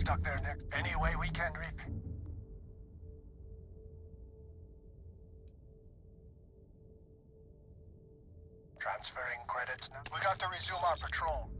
stuck there next. Any way we can reap. Transferring credits now. We got to resume our patrol.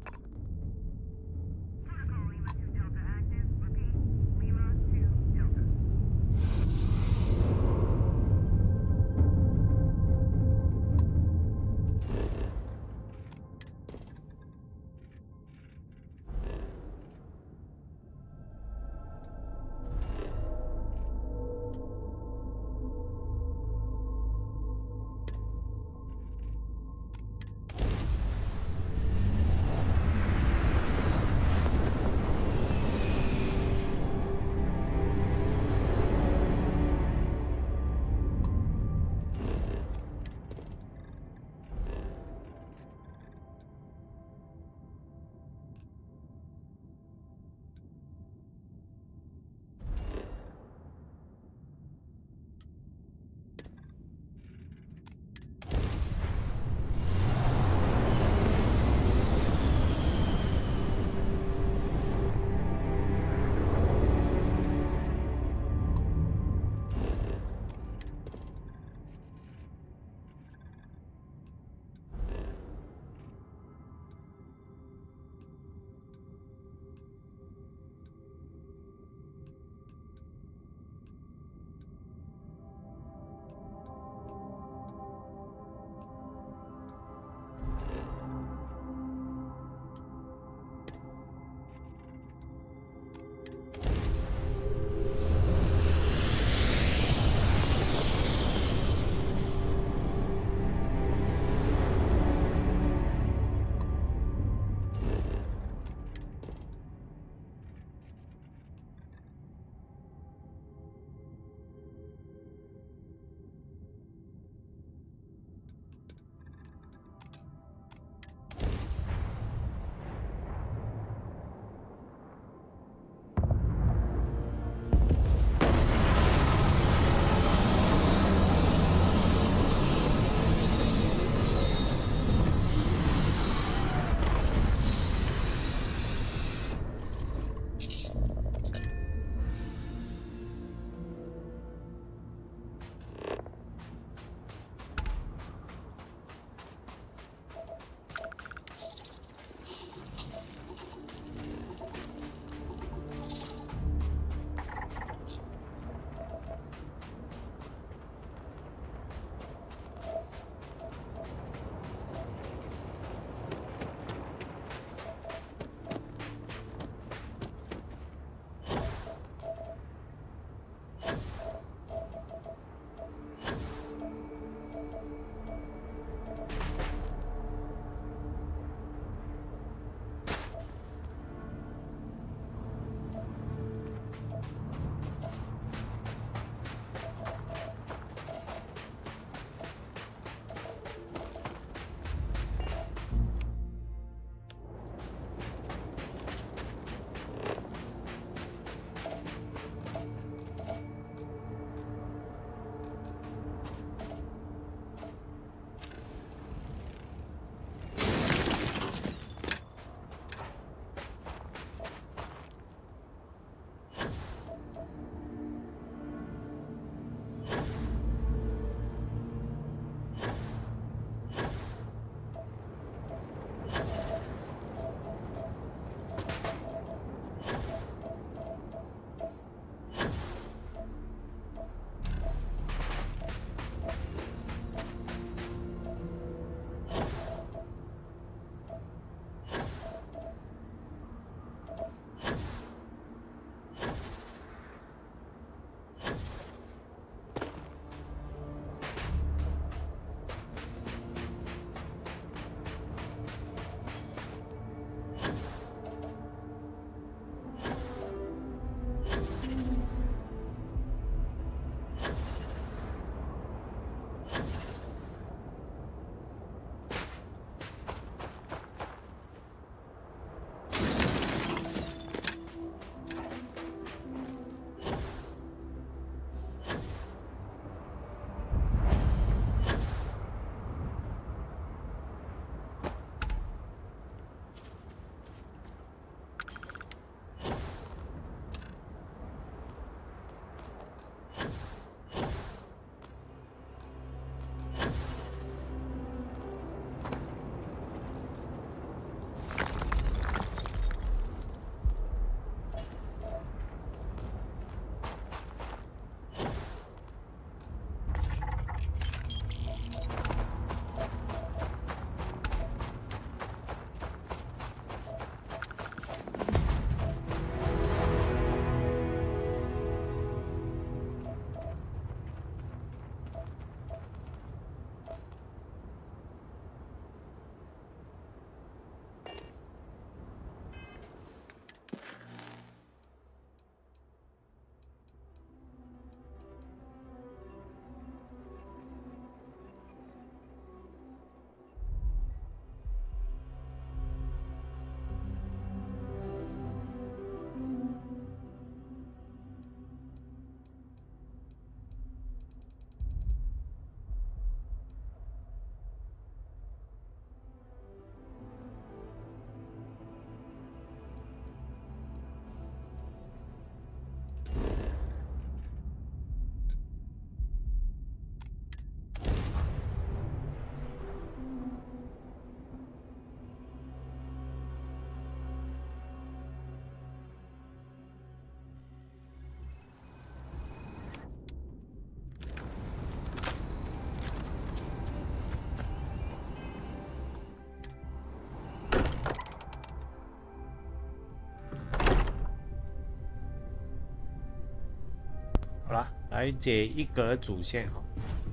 来解一格主线哈，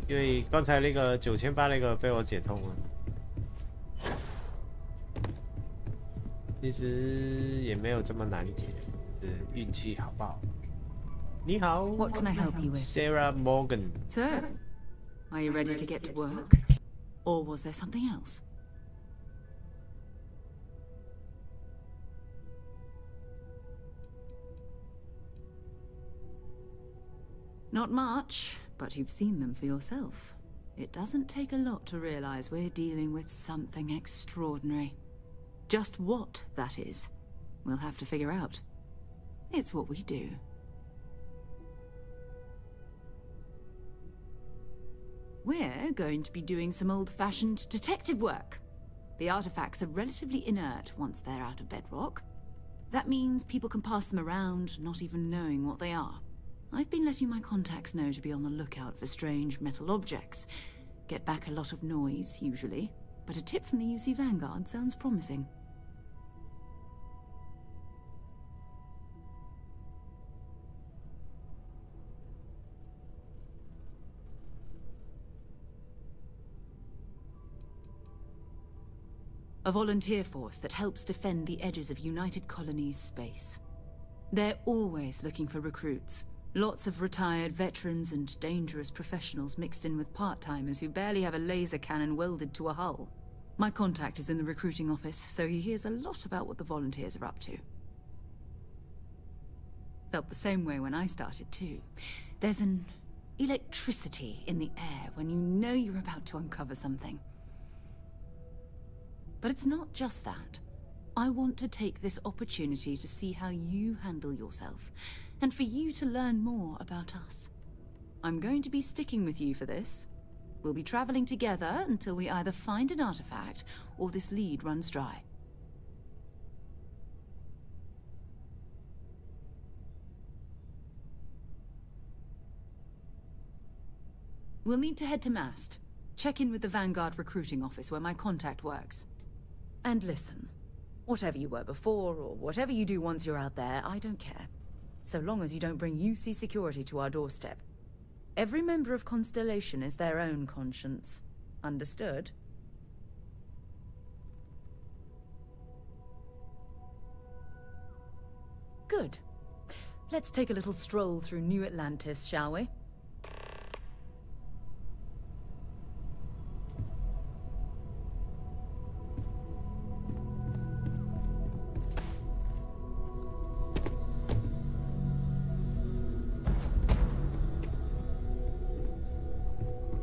因为刚才那个9800那个被我解通了。其实也没有这么难解，只是运气好不好？你好 What can I help you with? Sarah Morgan. So, are you ready to get to work? Or was there something else? Not much, but you've seen them for yourself. It doesn't take a lot to realize we're dealing with something extraordinary. Just what that is, we'll have to figure out. It's what we do. We're going to be doing some old-fashioned detective work. The artifacts are relatively inert once they're out of bedrock. That means people can pass them around, not even knowing what they are. I've been letting my contacts know to be on the lookout for strange metal objects. Get back a lot of noise, usually, but a tip from the UC Vanguard sounds promising. A volunteer force that helps defend the edges of United Colonies space. They're always looking for recruits. Lots of retired veterans and dangerous professionals mixed in with part-timers who barely have a laser cannon welded to a hull. My contact is in the recruiting office, so he hears a lot about what the volunteers are up to. Felt the same way when I started too. There's an electricity in the air when you know you're about to uncover something. But it's not just that. I want to take this opportunity to see how you handle yourself, and for you to learn more about us. I'm going to be sticking with you for this. We'll be traveling together until we either find an artifact or this lead runs dry. We'll need to head to Mast. Check in with the Vanguard recruiting office where my contact works. And listen, whatever you were before, or whatever you do once you're out there, I don't care. So long as you don't bring UC security to our doorstep. Every member of Constellation is their own conscience. Understood? Good. Let's take a little stroll through New Atlantis, shall we?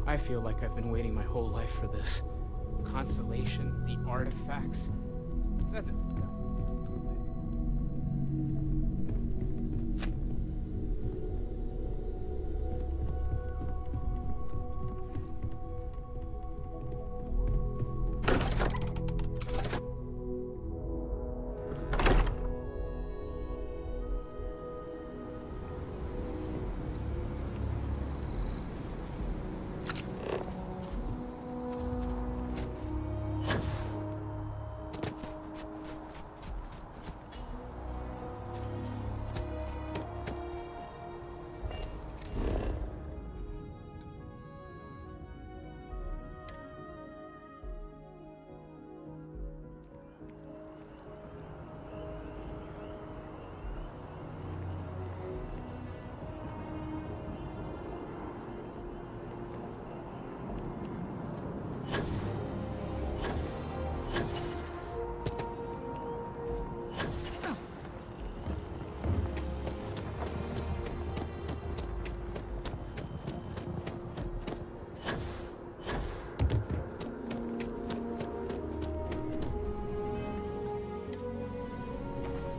I feel like I've been waiting my whole life for this. Constellation, the artifacts.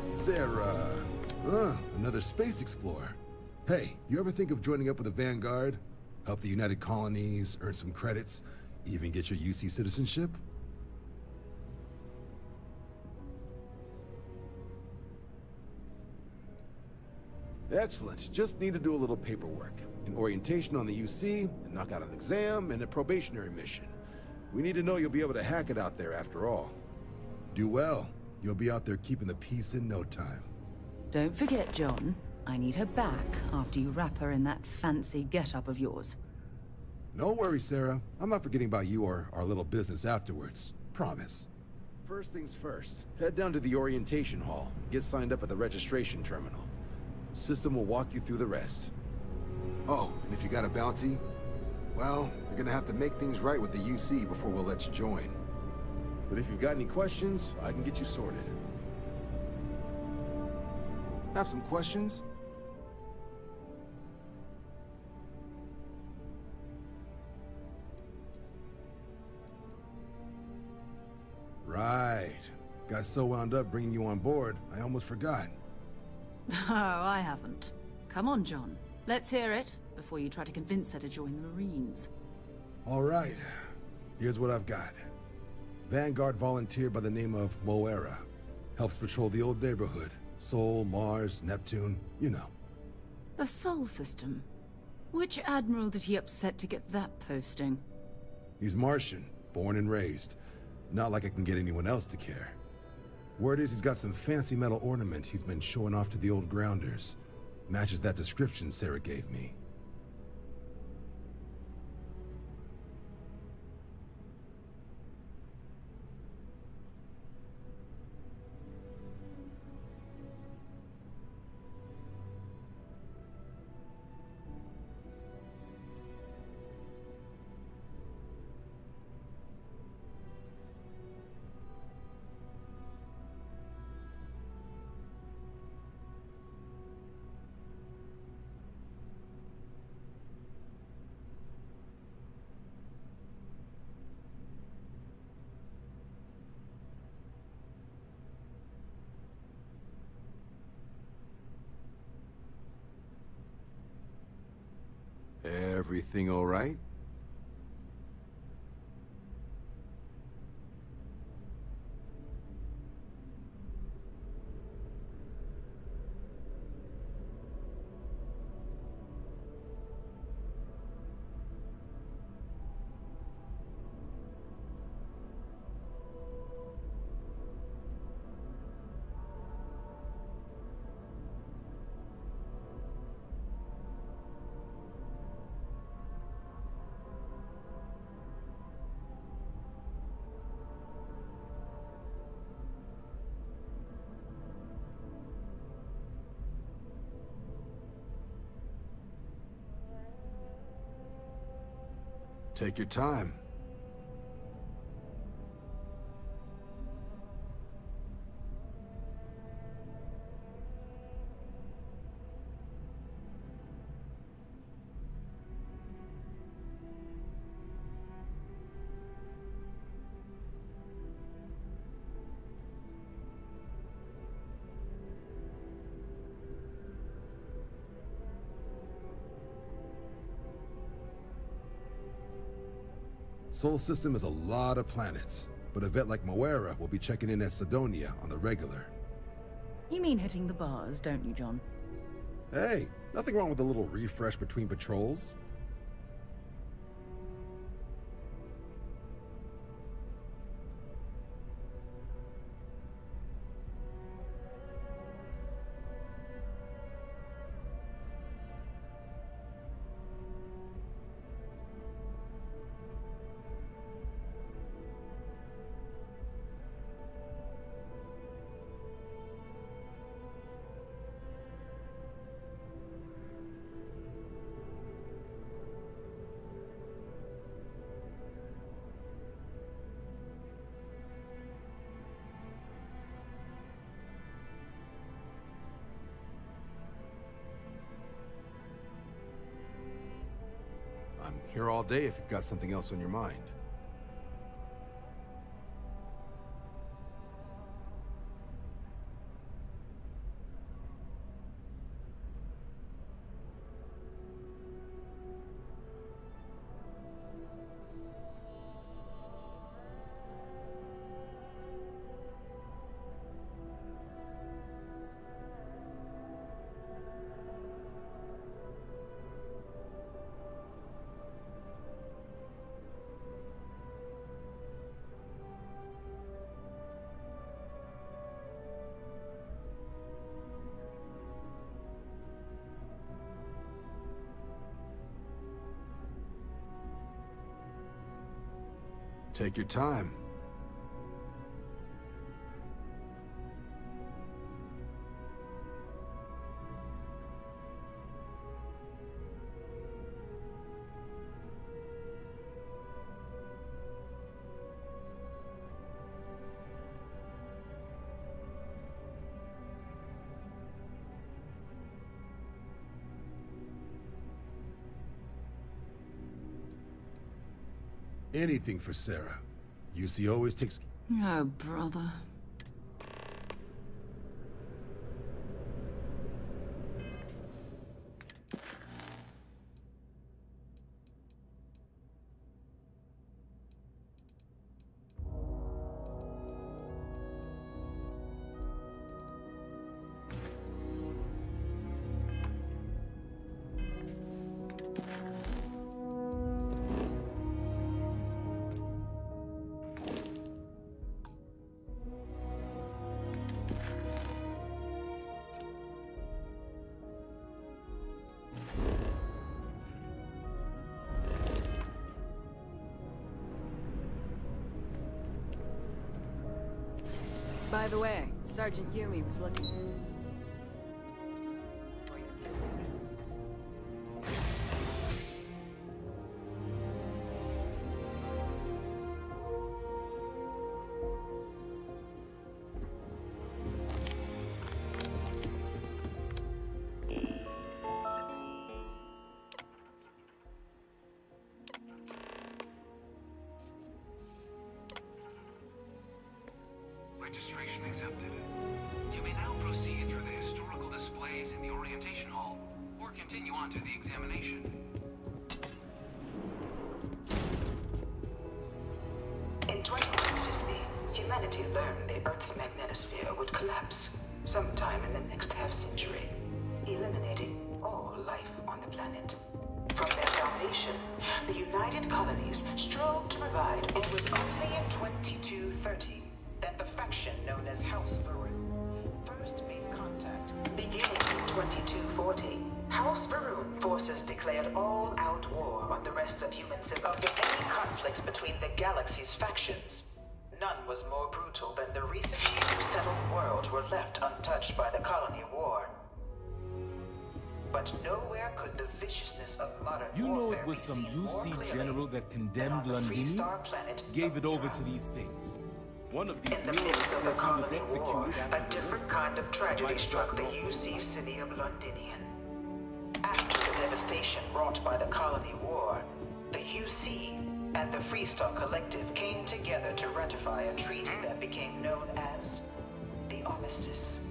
Sarah. Another space explorer. Hey, you ever think of joining up with the Vanguard? Help the United Colonies, earn some credits, even get your UC citizenship? Excellent. Just need to do a little paperwork. An orientation on the UC, and knock out an exam, and a probationary mission. We need to know you'll be able to hack it out there after all. Do well. You'll be out there keeping the peace in no time. Don't forget, John. I need her back after you wrap her in that fancy get-up of yours. No worries, Sarah. I'm not forgetting about you or our little business afterwards. Promise. First things first, head down to the orientation hall and get signed up at the registration terminal. System will walk you through the rest. Oh, and if you got a bounty, well, you're gonna have to make things right with the UC before we'll let you join. But if you've got any questions, I can get you sorted. Have some questions? Right. Got so wound up bringing you on board, I almost forgot. Oh, I haven't. Come on, John. Let's hear it, before you try to convince her to join the Marines. All right. Here's what I've got. Vanguard volunteer by the name of Moera. Helps patrol the old neighborhood. Sol, Mars, Neptune, you know. The Sol system? Which admiral did he upset to get that posting? He's Martian, born and raised. Not like I can get anyone else to care. Word is he's got some fancy metal ornament he's been showing off to the old grounders. Matches that description Sarah gave me. Everything all right? Take your time. Sol system has a lot of planets, but a vet like Moera will be checking in at Sidonia on the regular. You mean hitting the bars, don't you, John? Hey, nothing wrong with a little refresh between patrols. I'm here all day if you've got something else on your mind. Take your time. Anything for Sarah. UC always takes... Oh, brother. By the way, Sergeant Yumi was looking. Registration accepted. You may now proceed through the historical displays in the orientation hall, or continue on to the examination. In 2150, humanity learned the Earth's magnetosphere would collapse sometime in the next half-century, eliminating all life on the planet. From their foundation, the United Colonies strove to provide. It was only in 2230 that the faction known as House Varun first made contact. Beginning in 2240, House Varun forces declared all-out war on the rest of human civilization. Of the many conflicts between the galaxy's factions, none was more brutal than the recently settled worlds were left untouched by the colony war. But nowhere could the viciousness of modern You know warfare it was be some seen more UC clearly general that than condemned on the free Londini, star planet gave it over to Ultron. these things. One of these In the heroes midst of the said he was colony war, executed a after different the kind of tragedy Like struck the Dr. UC city of Londinian. After the devastation wrought by the colony war, the UC and the Freestar Collective came together to ratify a treaty that became known as the Armistice.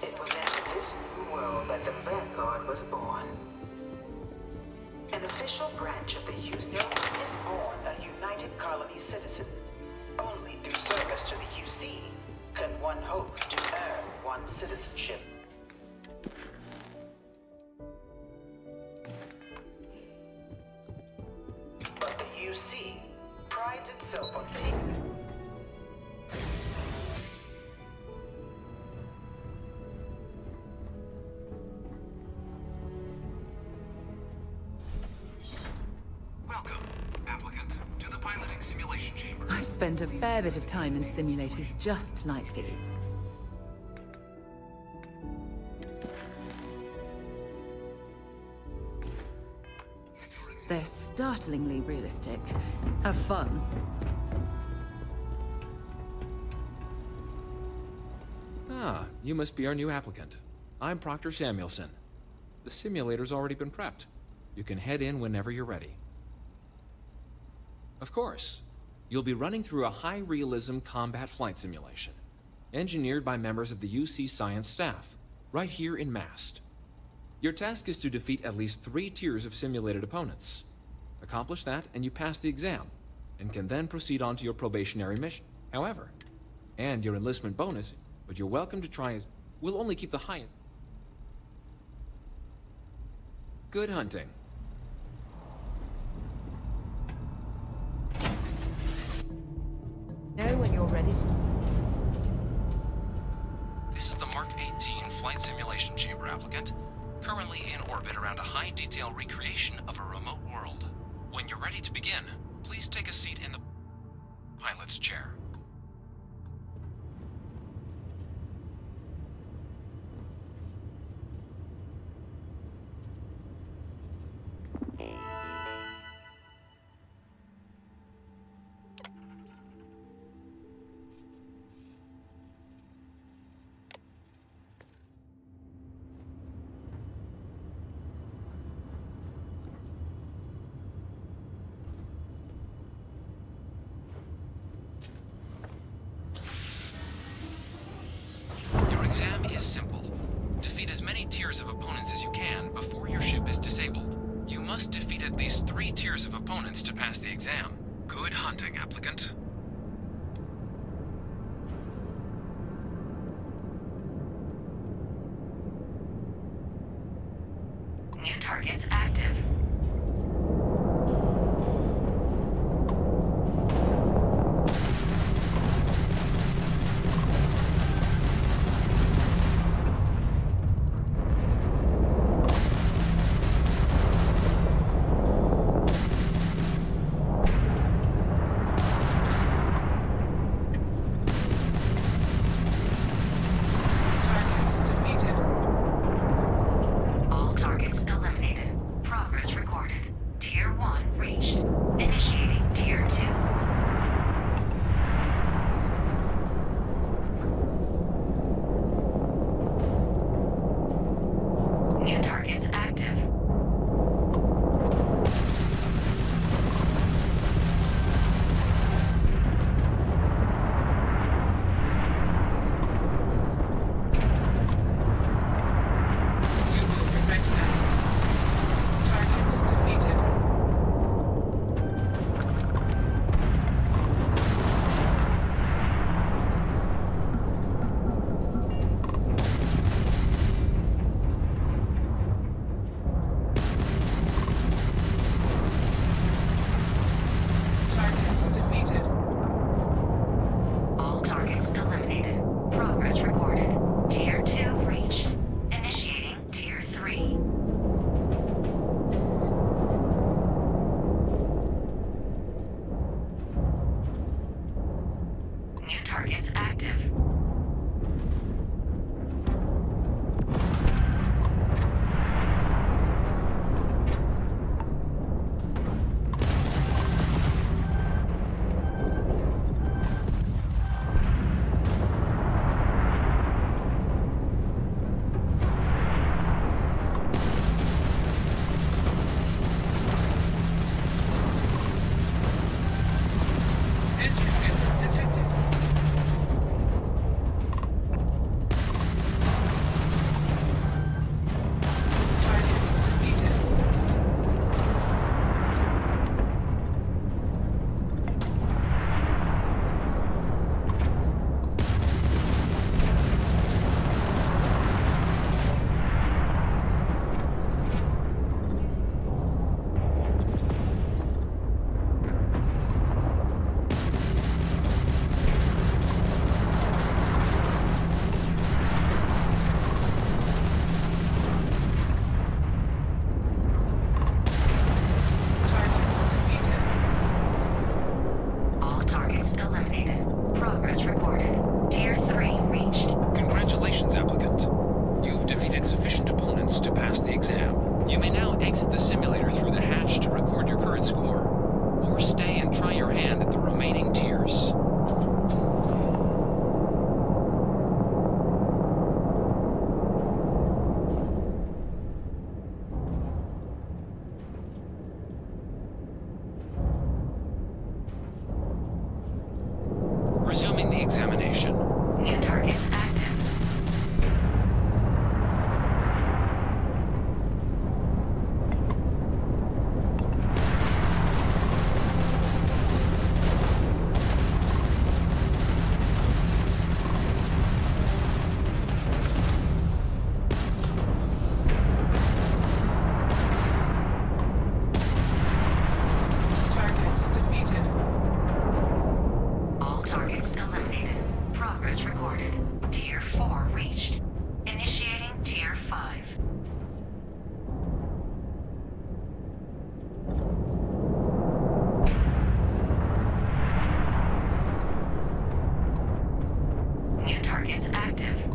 It was into this new world that the Vanguard was born. An official branch of the UC is born a United Colony citizen. Only through service to the UC can one hope to earn one's citizenship. But the UC prides itself on taking... Welcome, applicant, to the piloting simulation chamber. I've spent a fair bit of time in simulators just like these. They're startlingly realistic. Have fun. Ah, you must be our new applicant. I'm Proctor Samuelson. The simulator's already been prepped. You can head in whenever you're ready. Of course, you'll be running through a high-realism combat flight simulation, engineered by members of the UC science staff, right here in Mast. Your task is to defeat at least 3 tiers of simulated opponents. Accomplish that, and you pass the exam, and can then proceed on to your probationary mission. However, and your enlistment bonus, but you're welcome to try as... We'll only keep the high... Good hunting. Know when you're ready to... This is the Mark 18 flight simulation chamber applicant, currently in orbit around a high-detail recreation of a remote world. When you're ready to begin, Please take a seat in the pilot's chair. Exam is simple. Defeat as many tiers of opponents as you can before your ship is disabled. You must defeat at least 3 tiers of opponents to pass the exam. Good hunting, applicant. New targets active. Resuming the examination. New targets active. targets active.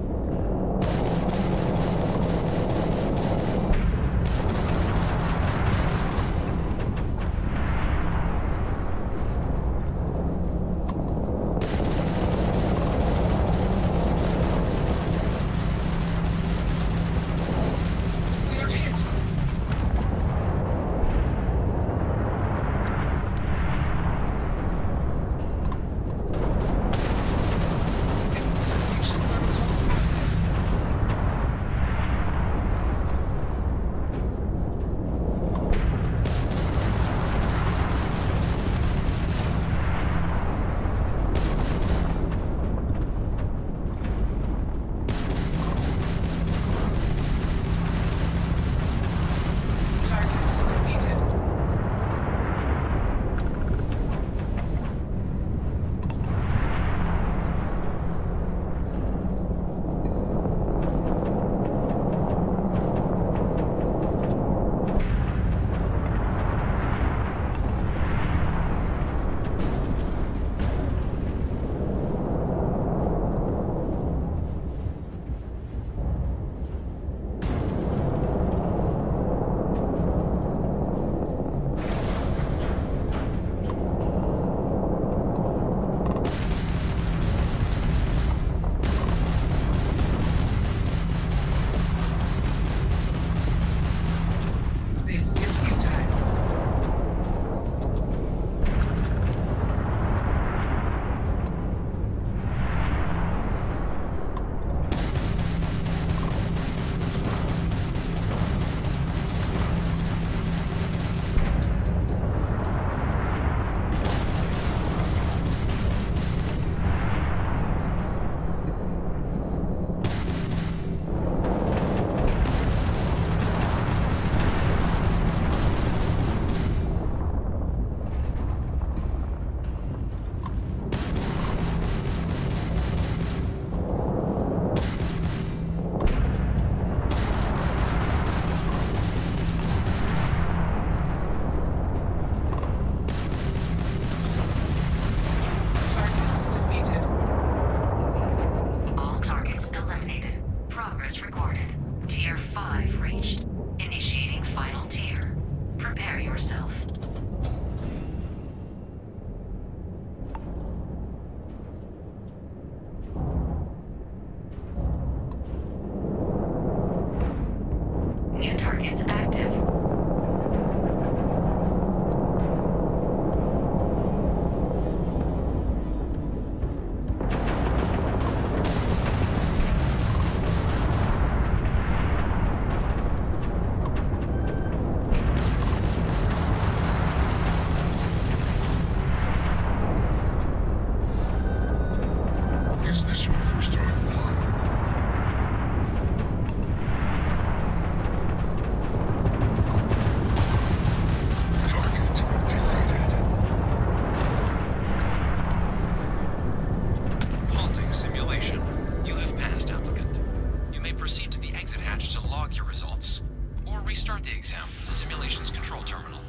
Restart the exam from the simulation's control terminal.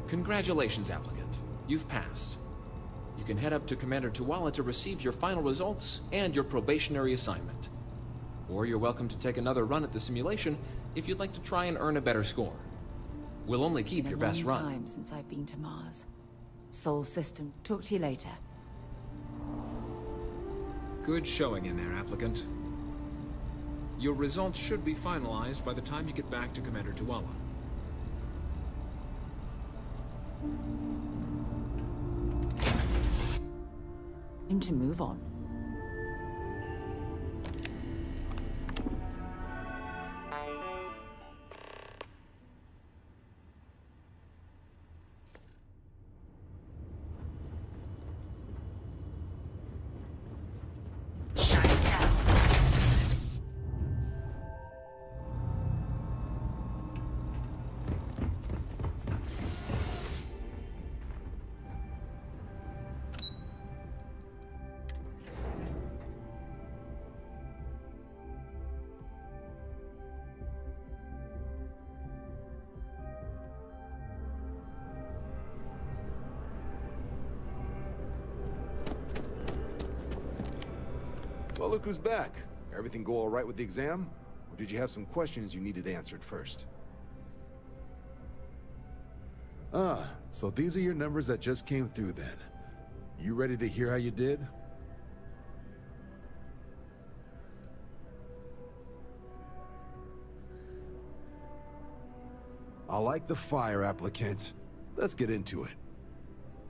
Congratulations, applicant. You've passed. You can head up to Commander Tuwala to receive your final results and your probationary assignment. Or you're welcome to take another run at the simulation if you'd like to try and earn a better score. We'll only keep your best run. It's been a long time since I've been to Mars. Sol System. Talk to you later. Good showing in there, applicant. Your results should be finalized by the time you get back to Commander Tuwala. Time to move on. Well, look who's back. Everything go all right with the exam? Or did you have some questions you needed answered first? Ah, so these are your numbers that just came through then. You ready to hear how you did? I like the fire, applicant. Let's get into it.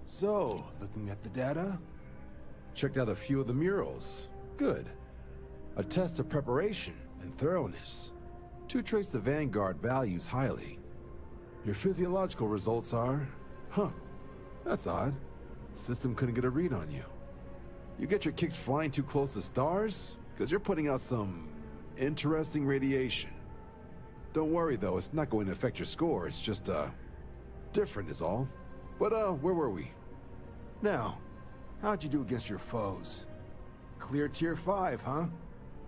So, looking at the data, checked out a few of the murals. Good. A test of preparation and thoroughness. Two traits the Vanguard values highly. Your physiological results are... Huh. That's odd. System couldn't get a read on you. You get your kicks flying too close to stars? Because you're putting out some... interesting radiation. Don't worry though, it's not going to affect your score, it's just, different is all. But, where were we? Now, how'd you do against your foes? Clear tier 5, huh?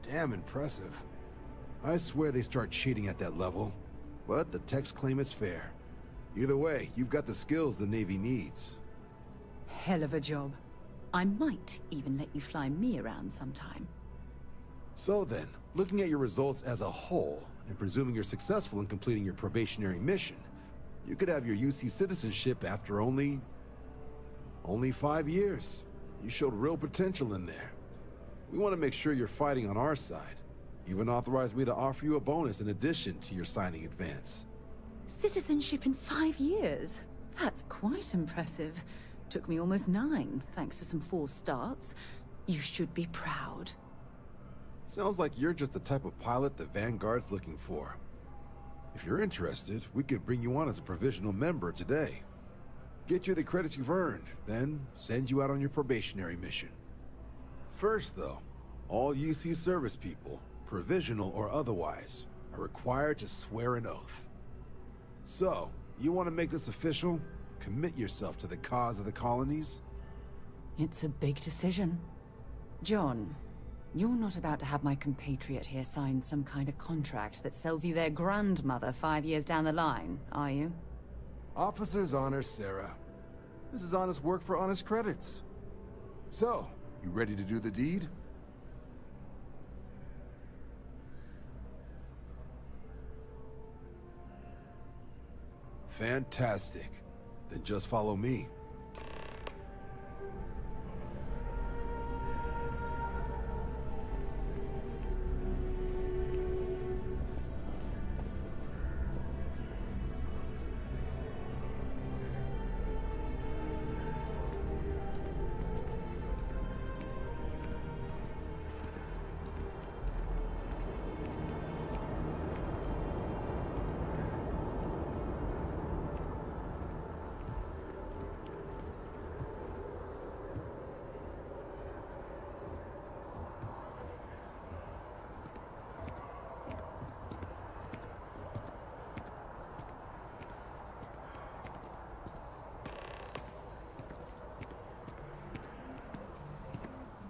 Damn impressive. I swear they start cheating at that level, but the techs claim it's fair. Either way, you've got the skills the Navy needs. Hell of a job. I might even let you fly me around sometime. So then, looking at your results as a whole, and presuming you're successful in completing your probationary mission, you could have your UC citizenship after only 5 years. You showed real potential in there. We want to make sure you're fighting on our side. Even authorized me to offer you a bonus in addition to your signing advance. Citizenship in 5 years? That's quite impressive. Took me almost 9, thanks to some false starts. You should be proud. Sounds like you're just the type of pilot the Vanguard's looking for. If you're interested, we could bring you on as a provisional member today. Get you the credits you've earned, then send you out on your probationary mission. First though, all UC service people, provisional or otherwise, are required to swear an oath. So, you want to make this official? Commit yourself to the cause of the colonies? It's a big decision. John, you're not about to have my compatriot here sign some kind of contract that sells you their grandmother 5 years down the line, are you? Officer's honor, Sarah. This is honest work for honest credits. So, you ready to do the deed? Fantastic. Then just follow me.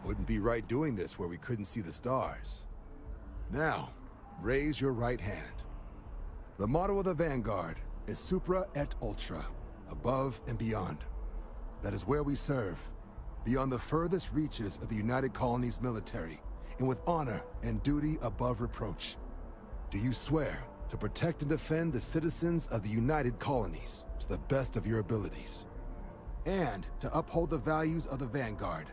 Wouldn't be right doing this where we couldn't see the stars. Now, raise your right hand. The motto of the Vanguard is Supra et Ultra, above and beyond. That is where we serve, beyond the furthest reaches of the United Colonies military, and with honor and duty above reproach. Do you swear to protect and defend the citizens of the United Colonies to the best of your abilities, and to uphold the values of the Vanguard,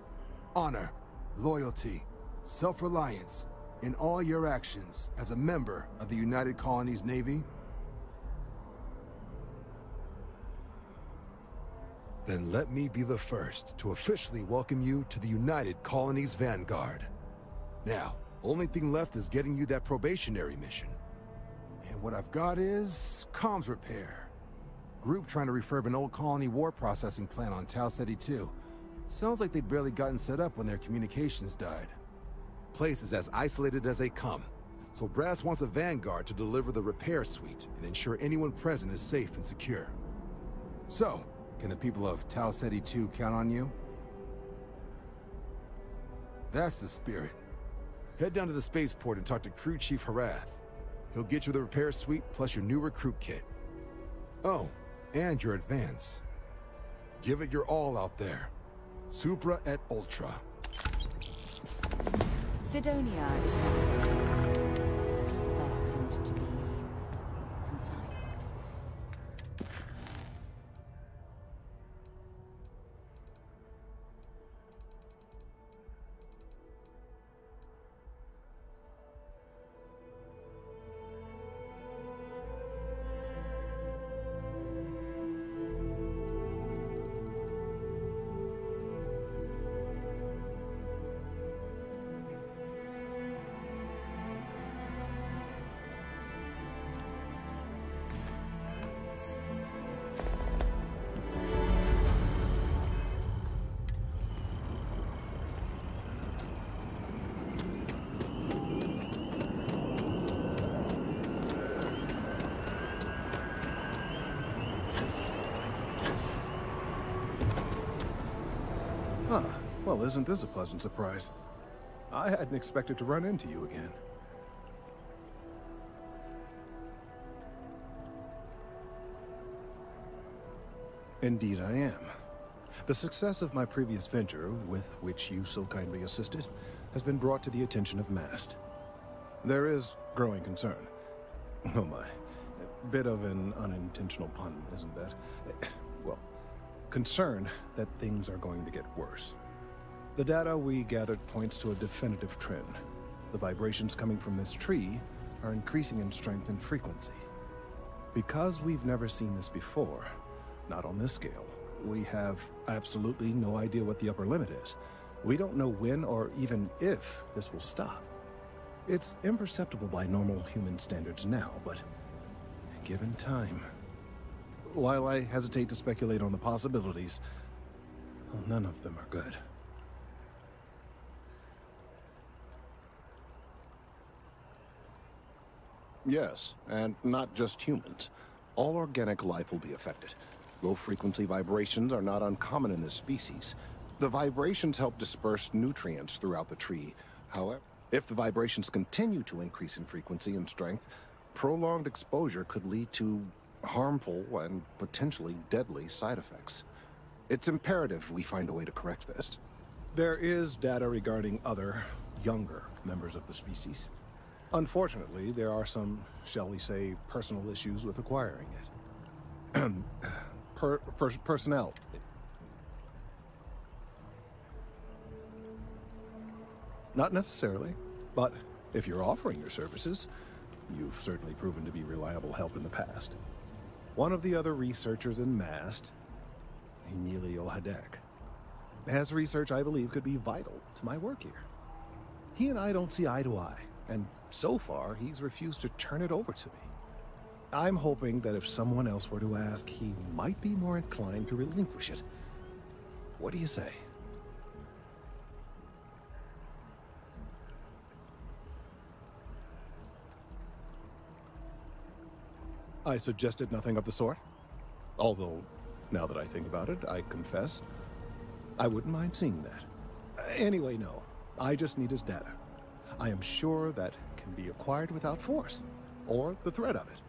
honor, loyalty, self-reliance, in all your actions as a member of the United Colonies Navy? Then let me be the first to officially welcome you to the United Colonies Vanguard. Now, only thing left is getting you that probationary mission. And what I've got is comms repair. Group trying to refurb an old colony war processing plant on Tau Ceti 2. Sounds like they'd barely gotten set up when their communications died. Place is as isolated as they come, so Brass wants a Vanguard to deliver the repair suite and ensure anyone present is safe and secure. So, can the people of Tau Ceti 2 count on you? That's the spirit. Head down to the spaceport and talk to Crew Chief Harath. He'll get you the repair suite plus your new recruit kit. Oh, and your advance. Give it your all out there. Supra et Ultra. Sidonia is an industrial. People there tend to be consigned. Huh. Well, isn't this a pleasant surprise? I hadn't expected to run into you again. Indeed I am. The success of my previous venture, with which you so kindly assisted, has been brought to the attention of MAST. There is growing concern. Oh my. A bit of an unintentional pun, isn't that? Well, concern that things are going to get worse. The data we gathered points to a definitive trend. The vibrations coming from this tree are increasing in strength and frequency. Because we've never seen this before, not on this scale, we have absolutely no idea what the upper limit is. We don't know when or even if this will stop. It's imperceptible by normal human standards now, but given time... While I hesitate to speculate on the possibilities, well, none of them are good. Yes, and not just humans. All organic life will be affected. Low-frequency vibrations are not uncommon in this species. The vibrations help disperse nutrients throughout the tree. However, if the vibrations continue to increase in frequency and strength, prolonged exposure could lead to harmful and potentially deadly side effects. It's imperative we find a way to correct this. There is data regarding other, younger members of the species. Unfortunately, there are some, shall we say, personal issues with acquiring it. Personnel. Not necessarily, but if you're offering your services, you've certainly proven to be reliable help in the past. One of the other researchers in MAST, Emilio Hadek, has research I believe could be vital to my work here. He and I don't see eye to eye, and so far he's refused to turn it over to me. I'm hoping that if someone else were to ask, he might be more inclined to relinquish it. What do you say? I suggested nothing of the sort. Although, now that I think about it, I confess, I wouldn't mind seeing that. Anyway, no. I just need his data. I am sure that can be acquired without force, or the threat of it.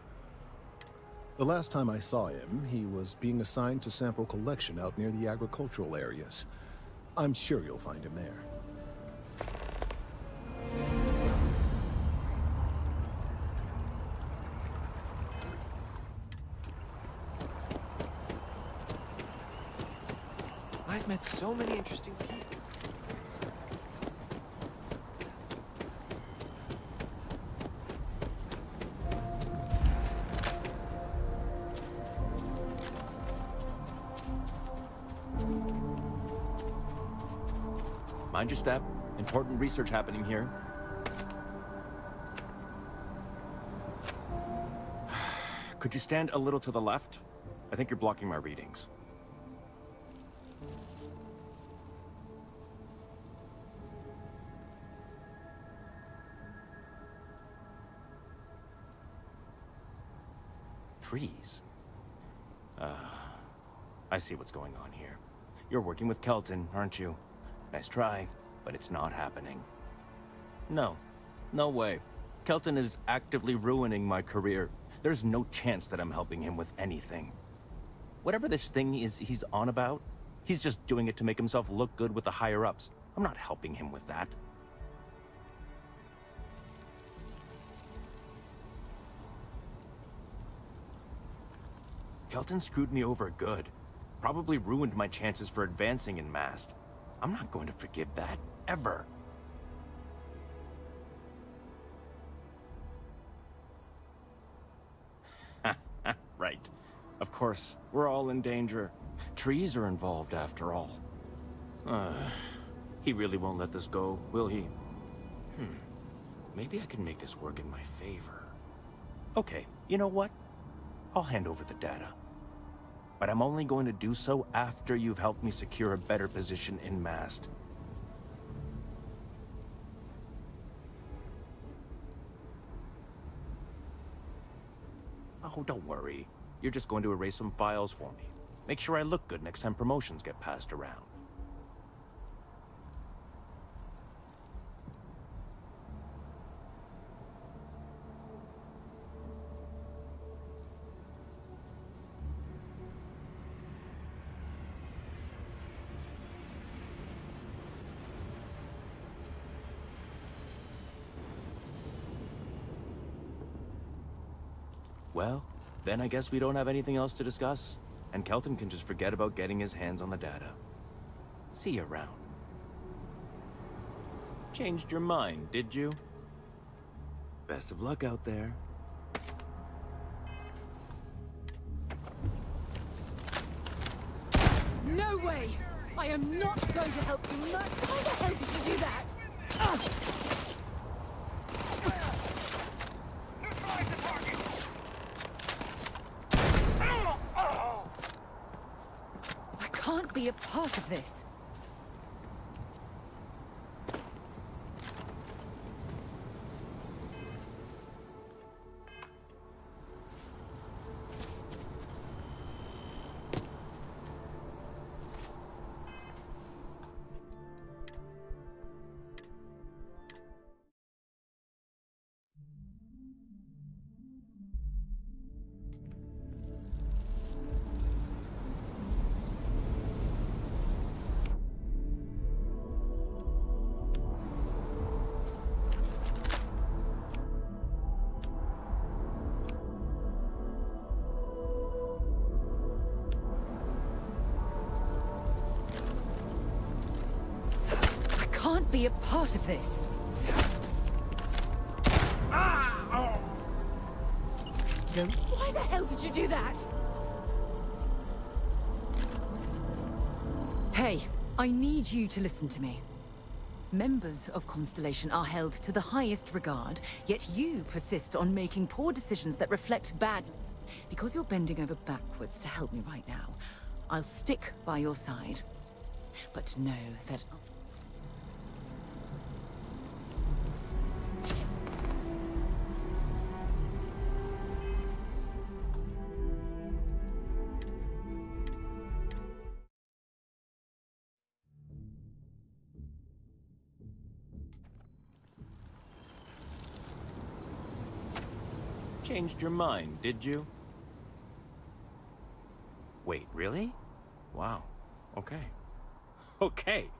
The last time I saw him, he was being assigned to sample collection out near the agricultural areas. I'm sure you'll find him there. I've met so many interesting people. Mind your step. Important research happening here. Could you stand a little to the left? I think you're blocking my readings. Freeze. I see what's going on here. You're working with Kelton, aren't you? Nice try, but it's not happening. No. No way. Kelton is actively ruining my career. There's no chance that I'm helping him with anything. Whatever this thing is he's on about, he's just doing it to make himself look good with the higher-ups. I'm not helping him with that. Kelton screwed me over good. Probably ruined my chances for advancing in Mast. I'm not going to forgive that, ever. Right. Of course, we're all in danger. Trees are involved after all. He really won't let this go, will he? Maybe I can make this work in my favor. Okay, you know what? I'll hand over the data. But I'm only going to do so after you've helped me secure a better position in Mast. Oh, don't worry. You're just going to erase some files for me. Make sure I look good next time promotions get passed around. Well, then I guess we don't have anything else to discuss, and Kelton can just forget about getting his hands on the data. See you around. Changed your mind, did you? Best of luck out there. No way! I am not going to help you. Why the hell did you do that? I can't be a part of this. Be a part of this. Why the hell did you do that? Hey, I need you to listen to me. Members of Constellation are held to the highest regard, yet you persist on making poor decisions that reflect bad. Because you're bending over backwards to help me right now, I'll stick by your side. But know that... Changed your mind, did you? Wait, really? Wow. Okay. Okay.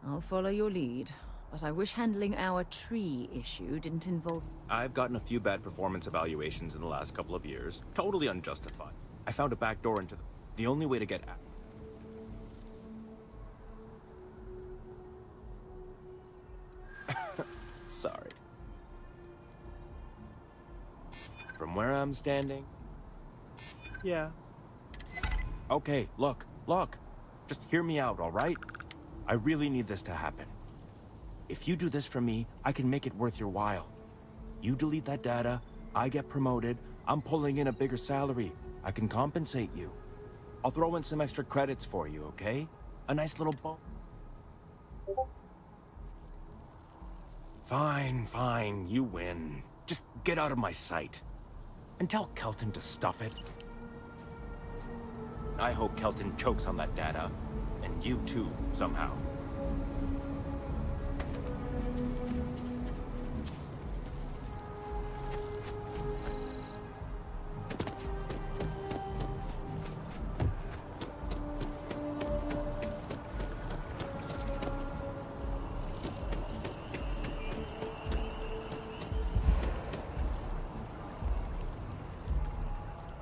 I'll follow your lead, but I wish handling our tree issue didn't involve... I've gotten a few bad performance evaluations in the last couple of years. Totally unjustified. I found a back door into the only way to get out. Sorry. From where I'm standing? Yeah. Okay, look. Just hear me out, all right? I really need this to happen. If you do this for me, I can make it worth your while. You delete that data, I get promoted, I'm pulling in a bigger salary. I can compensate you. I'll throw in some extra credits for you, okay? A nice little bump. Fine, you win. Just get out of my sight. And tell Kelton to stuff it. I hope Kelton chokes on that data. And you too, somehow.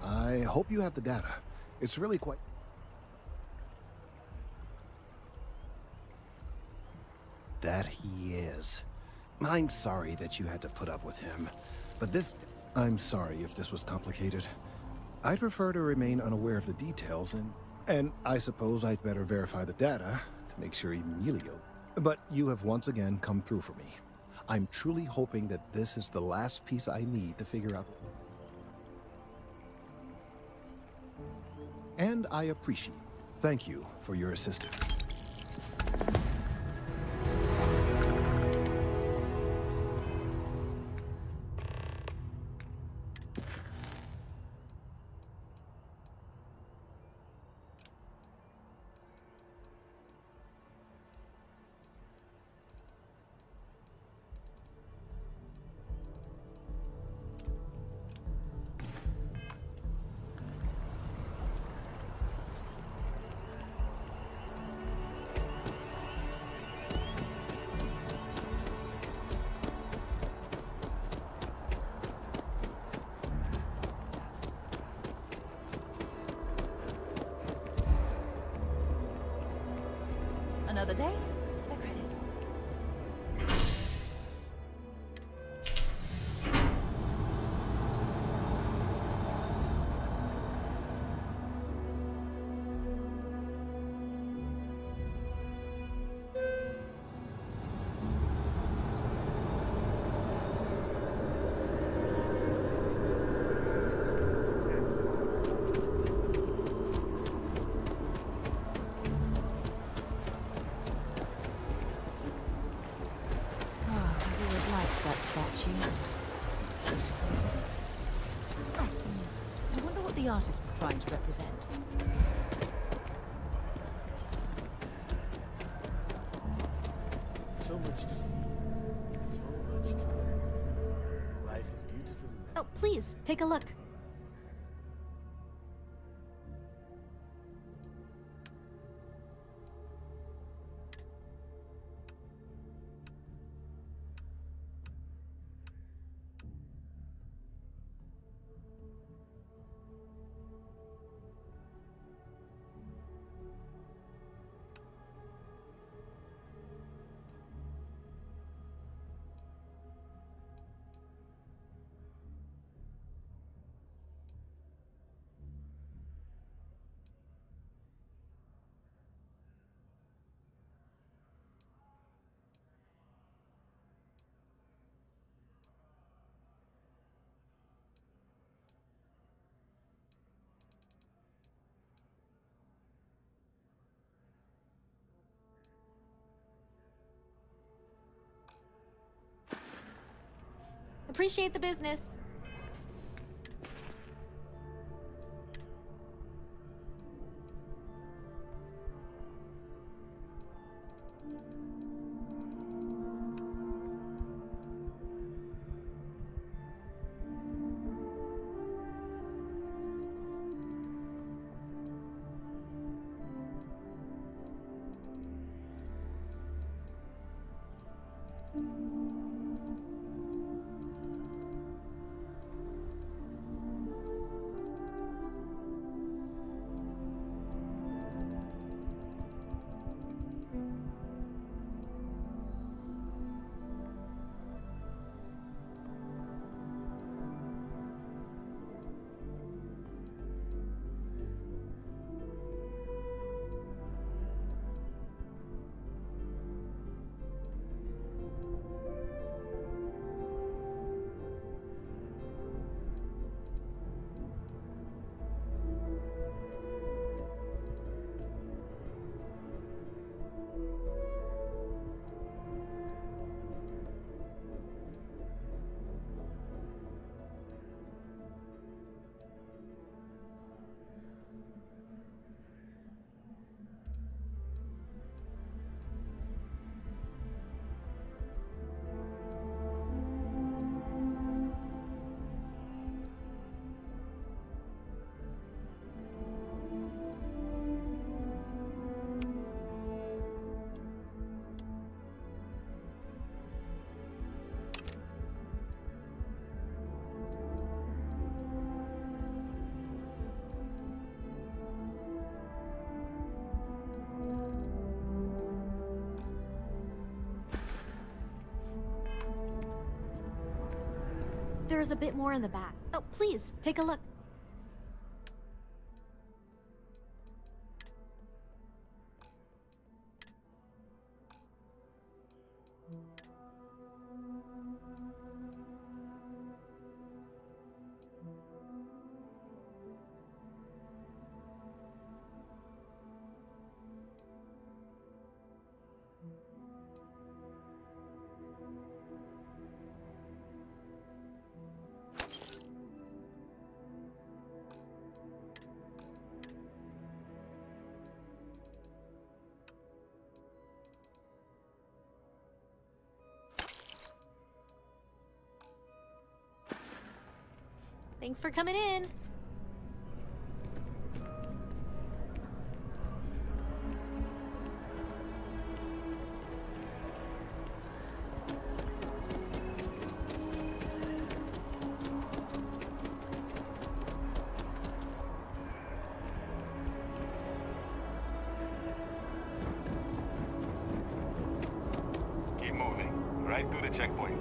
I hope you have the data. It's really quite... That he is. I'm sorry that you had to put up with him, but this... I'm sorry if this was complicated. I'd prefer to remain unaware of the details, and I suppose I'd better verify the data to make sure even Elio... But you have once again come through for me. I'm truly hoping that this is the last piece I need to figure out... And I appreciate. Thank you for your assistance. Another day, another credit. I wonder what the artist was trying to represent. So much to see, so much to learn. Life is beautiful in that. Oh, please, take a look. Appreciate the business. there's a bit more in the back. Oh, please, take a look. Thanks for coming in. Keep moving. Right through the checkpoint.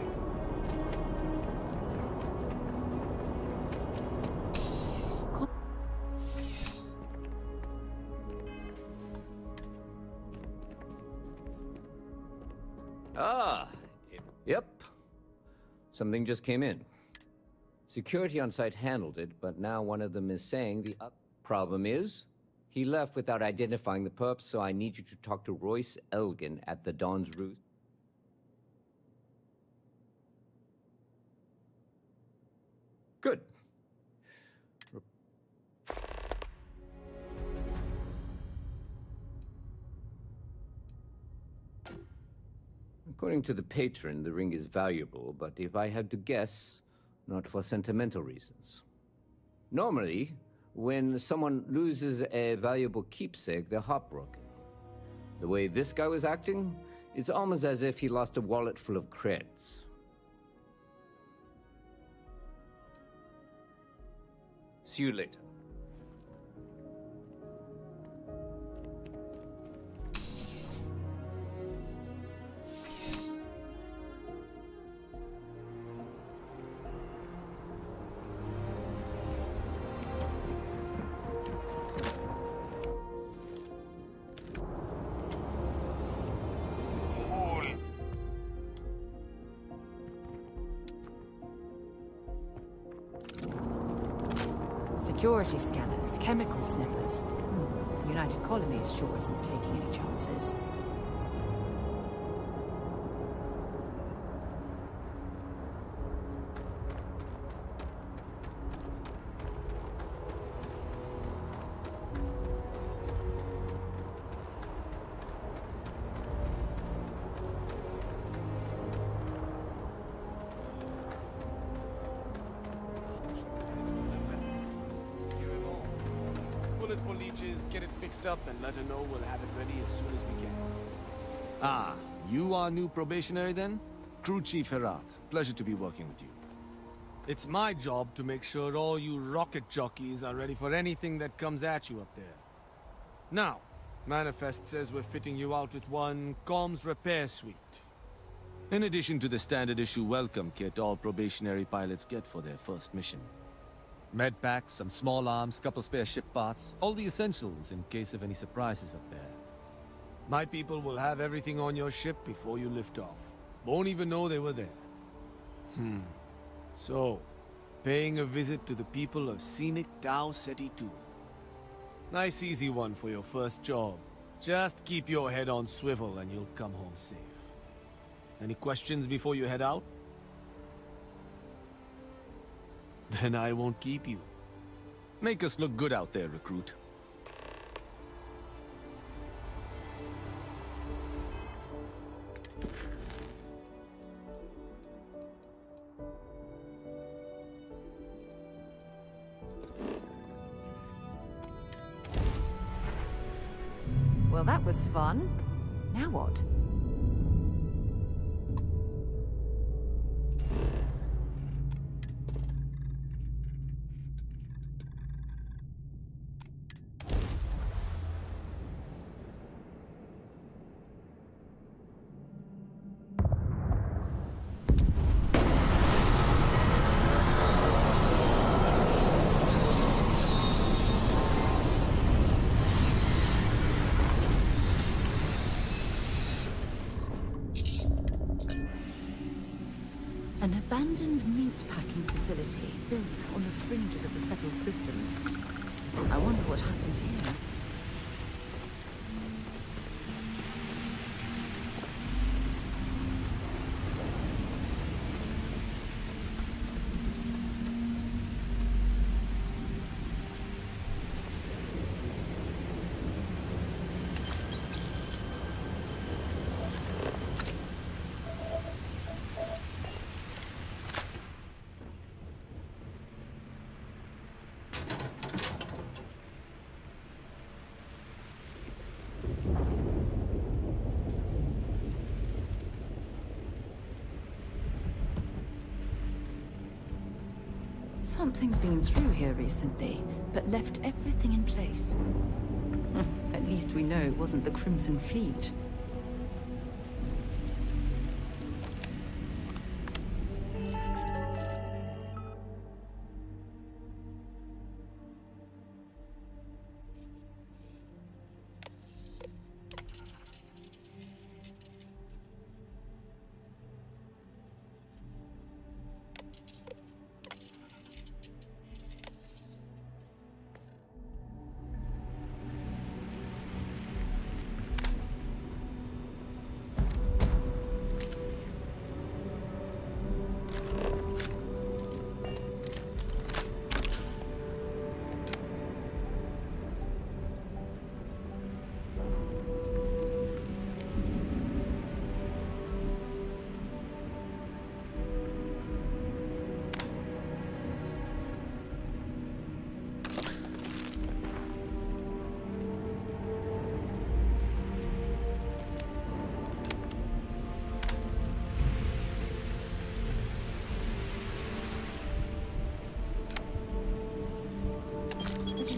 Yep. Something just came in. Security on site handled it, but now one of them is saying the problem is he left without identifying the perp, so I need you to talk to Royce Elgin at the Dawn's Roost. Good. According to the patron, the ring is valuable, but if I had to guess, not for sentimental reasons. Normally, when someone loses a valuable keepsake, they're heartbroken. The way this guy was acting, it's almost as if he lost a wallet full of creds. See you later. Security scanners, chemical sniffers. The United Colonies sure isn't taking any chances. For leeches, get it fixed up, and let her know we'll have it ready as soon as we can. Ah, you are new probationary then? Crew Chief Herat. Pleasure to be working with you. It's my job to make sure all you rocket jockeys are ready for anything that comes at you up there. Now, Manifest says we're fitting you out with one comms repair suite. In addition to the standard issue welcome kit all probationary pilots get for their first mission. Med packs, some small arms, couple spare ship parts, all the essentials in case of any surprises up there. My people will have everything on your ship before you lift off. Won't even know they were there. So, paying a visit to the people of scenic Tau Ceti 2. Nice easy one for your first job. Just keep your head on swivel and you'll come home safe. Any questions before you head out? Then I won't keep you. Make us look good out there, recruit. Well, that was fun. Now what? An abandoned meat packing facility built on the fringes of the settled systems. I wonder what happened here. Something's been through here recently, but left everything in place. At least we know it wasn't the Crimson Fleet.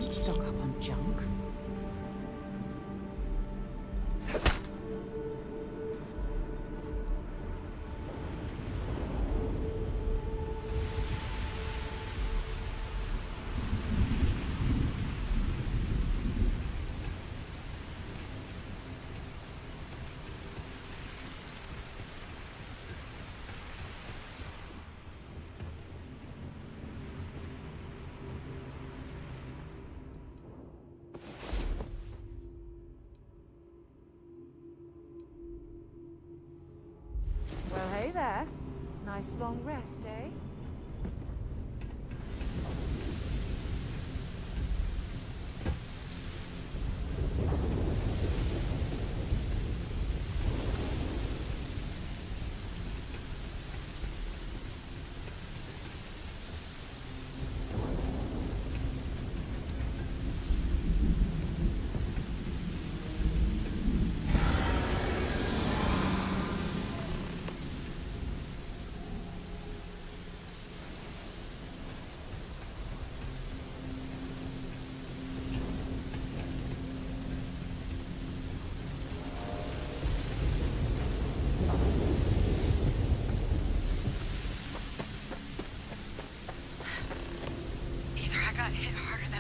Stock up on junk. Well, hey there. Nice long rest, eh?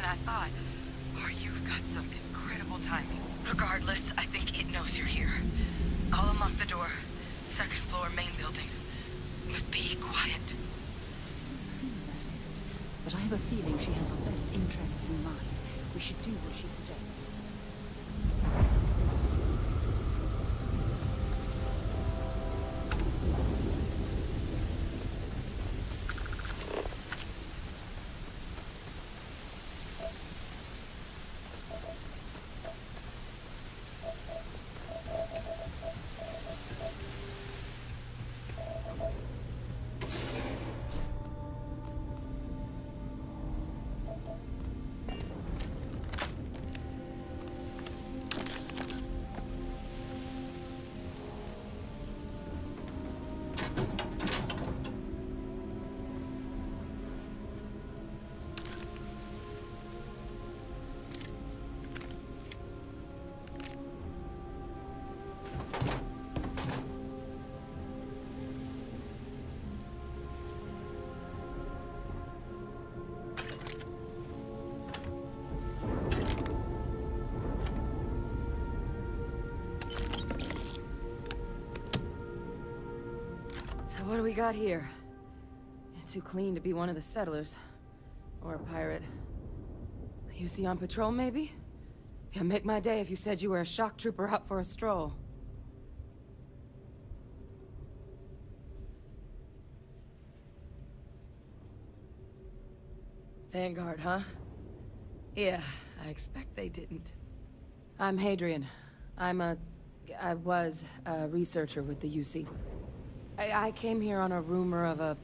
I thought. Or you've got some incredible timing. Regardless, I think it knows you're here. I'll unlock the door. Second floor, main building. But be quiet. Who that is, but I have a feeling she has our best interests in mind. We should do what she suggests. So what do we got here? too clean to be one of the settlers. Or a pirate. You see on patrol, maybe? Yeah, make my day if you said you were a shock trooper out for a stroll. Vanguard, huh? Yeah, I expect they didn't. I'm Hadrian. I was a researcher with the UC. I came here on a rumor of a...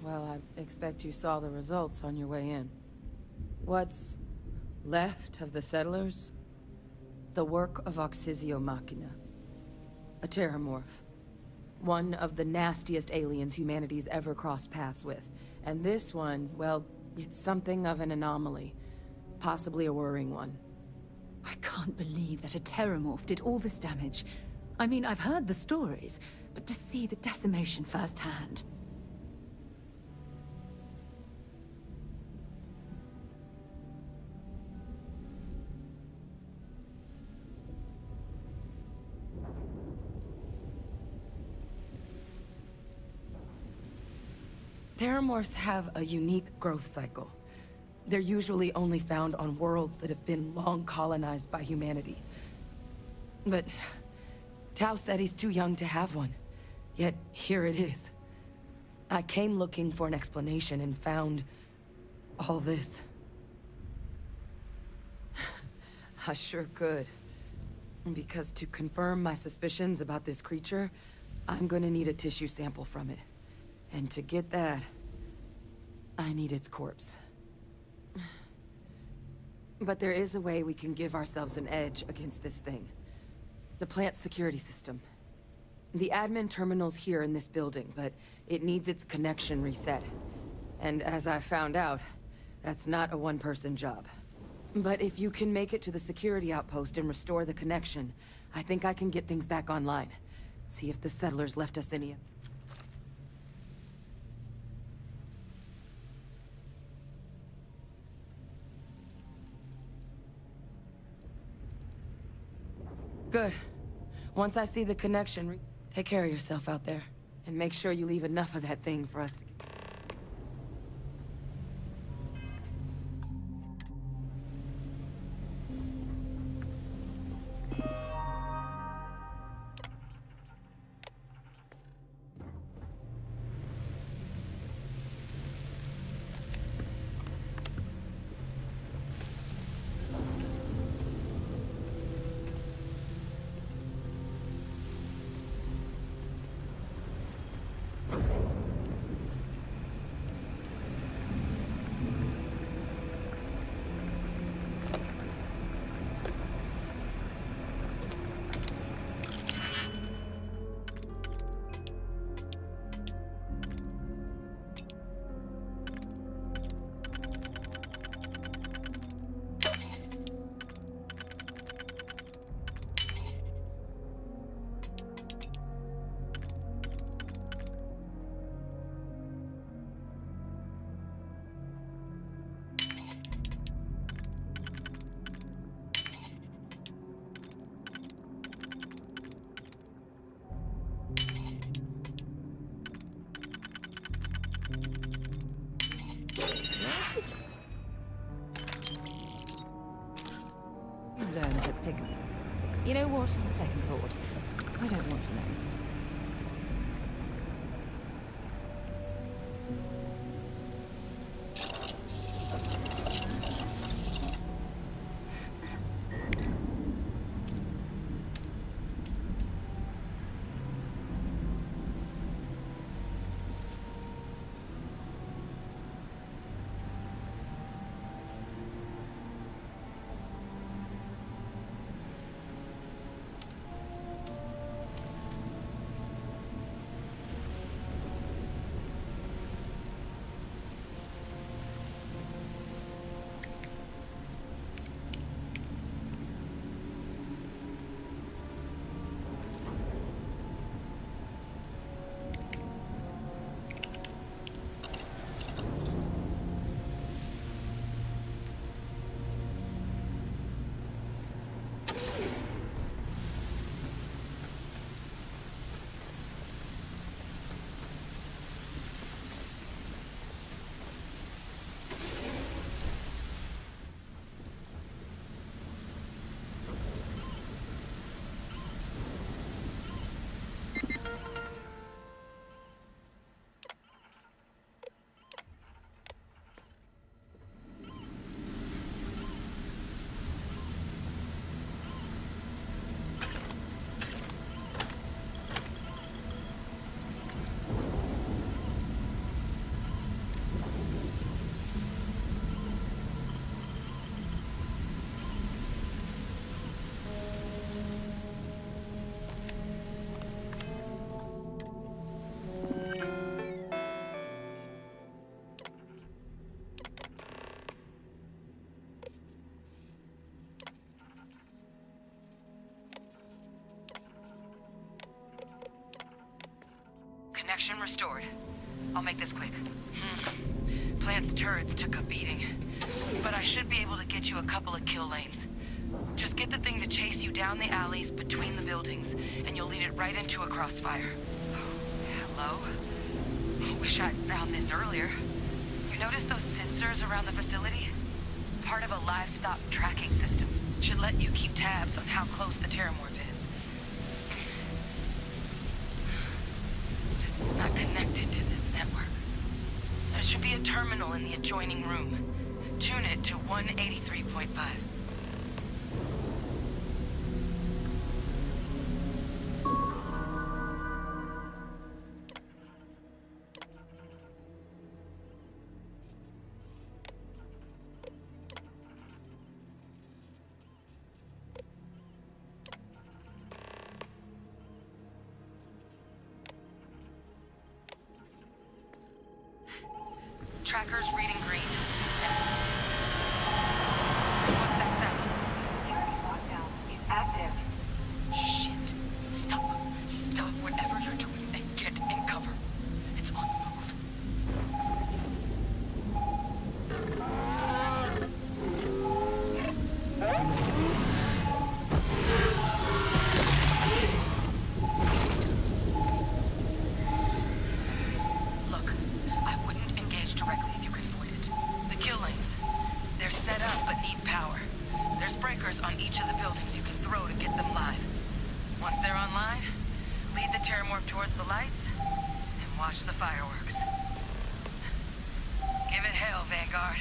Well, I expect you saw the results on your way in. What's left of the settlers? The work of Oxysio Machina. A terramorph. One of the nastiest aliens humanity's ever crossed paths with. And this one, well, it's something of an anomaly. Possibly a worrying one. I can't believe that a terramorph did all this damage. I mean, I've heard the stories, but to see the decimation firsthand... Terramorphs have a unique growth cycle. They're usually only found on worlds that have been long colonized by humanity. But Tao said he's too young to have one. Yet here it is. I came looking for an explanation and found all this. I sure could. Because to confirm my suspicions about this creature, I'm gonna need a tissue sample from it. And to get that, I need its corpse. But there is a way we can give ourselves an edge against this thing. The plant's security system. The admin terminal's here in this building, but it needs its connection reset. And as I found out, that's not a one-person job. But if you can make it to the security outpost and restore the connection, I think I can get things back online. See if the settlers left us any... Good. Once I see the connection, take care of yourself out there. And make sure you leave enough of that thing for us to... Learn to pick... You know what? On second thought, I don't want to know. Connection restored. I'll make this quick. Plant's turrets took a beating, but I should be able to get you a couple of kill lanes. Just get the thing to chase you down the alleys between the buildings, and you'll lead it right into a crossfire. Hello? Wish I'd found this earlier. You notice those sensors around the facility? Part of a livestock tracking system. Should let you keep tabs on how close the terramorph is. It's not connected to this network. There should be a terminal in the adjoining room. Tune it to 183.5. Tracker's reading green. What's that sound? He's active. Shit. Stop. Stop whatever you're doing and get in cover. It's on the move. Look, I wouldn't engage directly if you can avoid it. The kill lanes. They're set up but need power. There's breakers on each of the buildings you can throw to get them live. Once they're online, lead the terramorph towards the lights and watch the fireworks. Give it hell, Vanguard.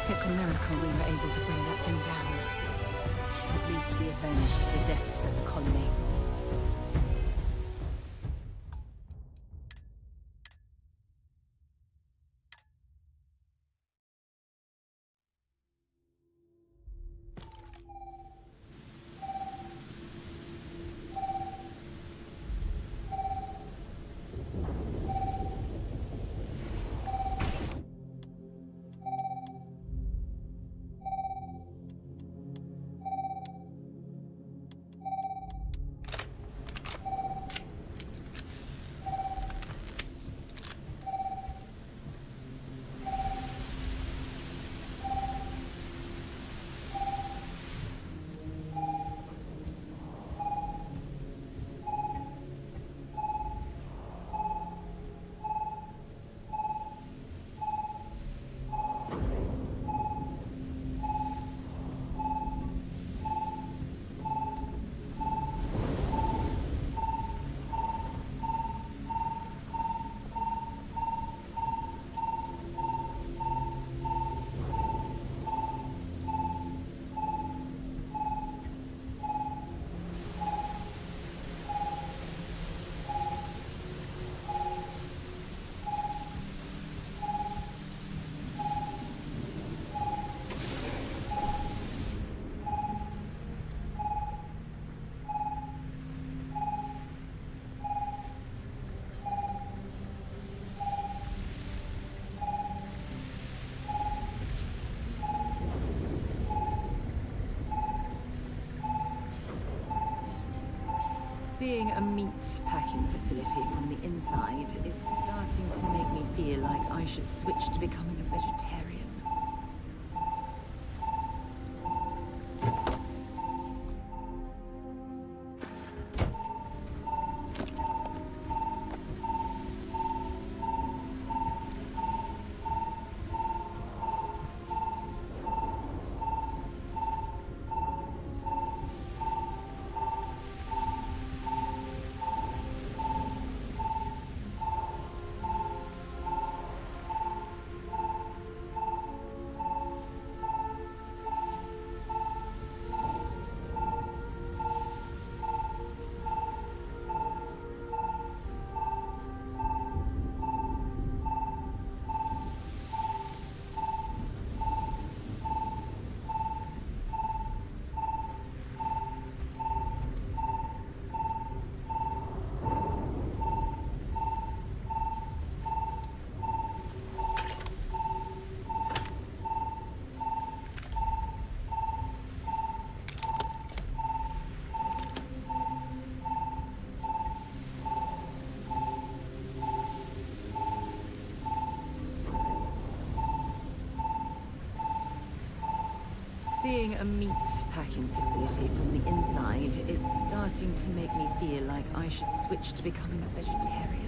It's a miracle we were able to bring that thing down. At least we avenged the deaths of the colony. Seeing a meat packing facility from the inside is starting to make me feel like I should switch to becoming a vegetarian. Seeing a meat packing facility from the inside is starting to make me feel like I should switch to becoming a vegetarian.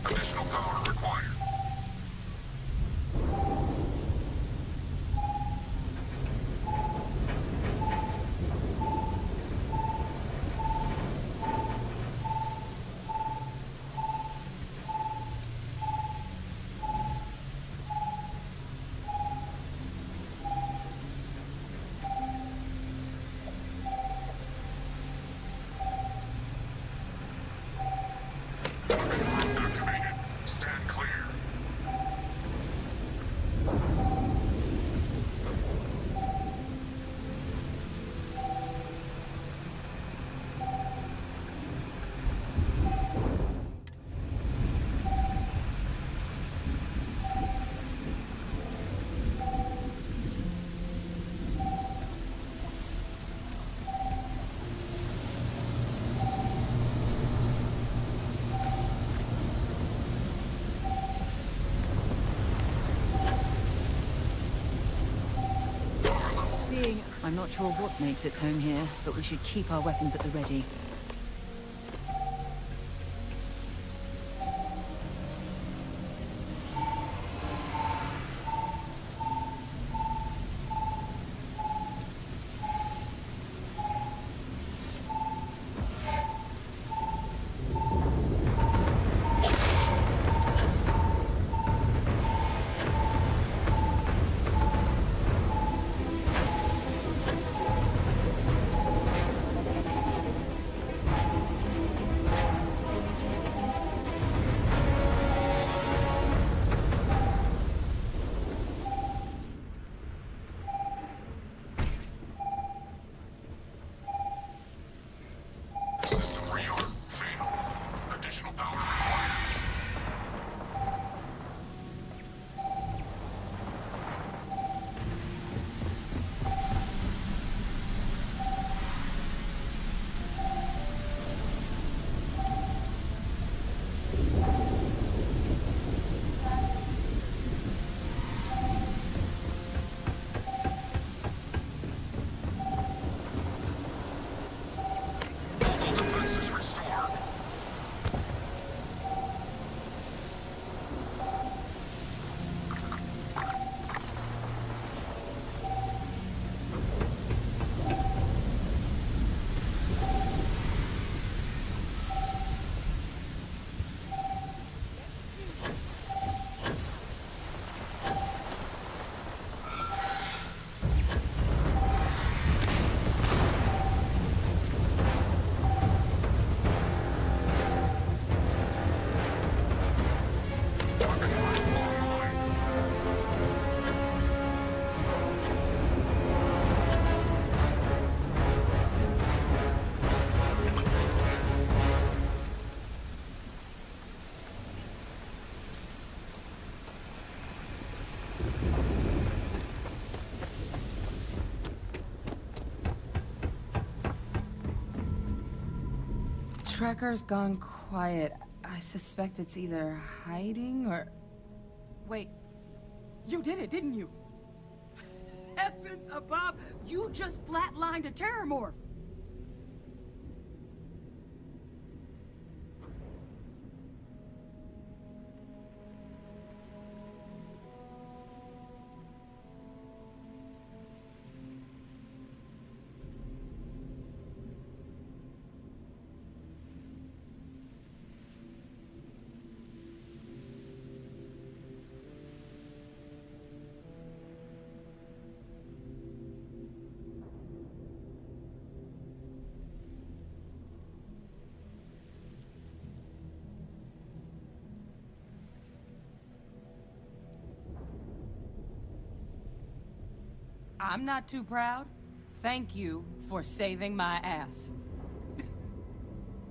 Additional power required. Activated. Stand clear. I'm not sure what makes its home here, but we should keep our weapons at the ready. tracker's gone quiet. I suspect it's either hiding or... Wait. You did it, didn't you? Heavens above! You just flatlined a terramorph! I'm not too proud. Thank you for saving my ass.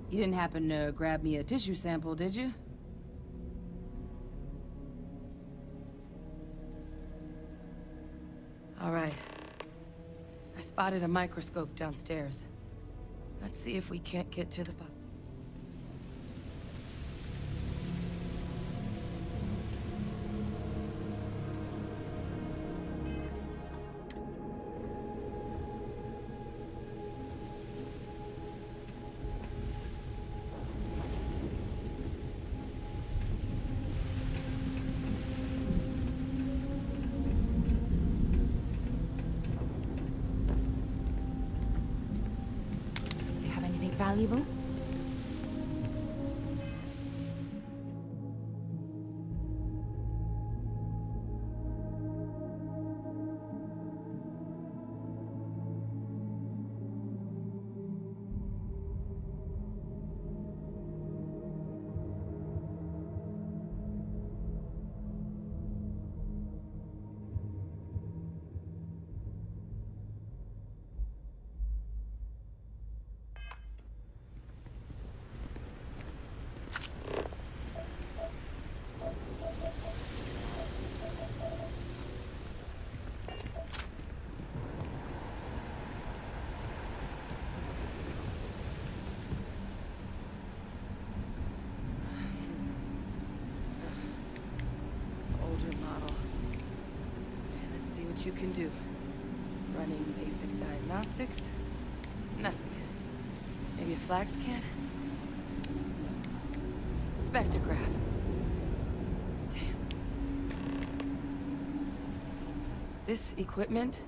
You didn't happen to grab me a tissue sample, did you? All right. I spotted a microscope downstairs. Let's see if we can't get to the bug. Valuable? You can do. Running basic diagnostics? Nothing. Maybe a flag scan? Spectrograph. Damn. This equipment,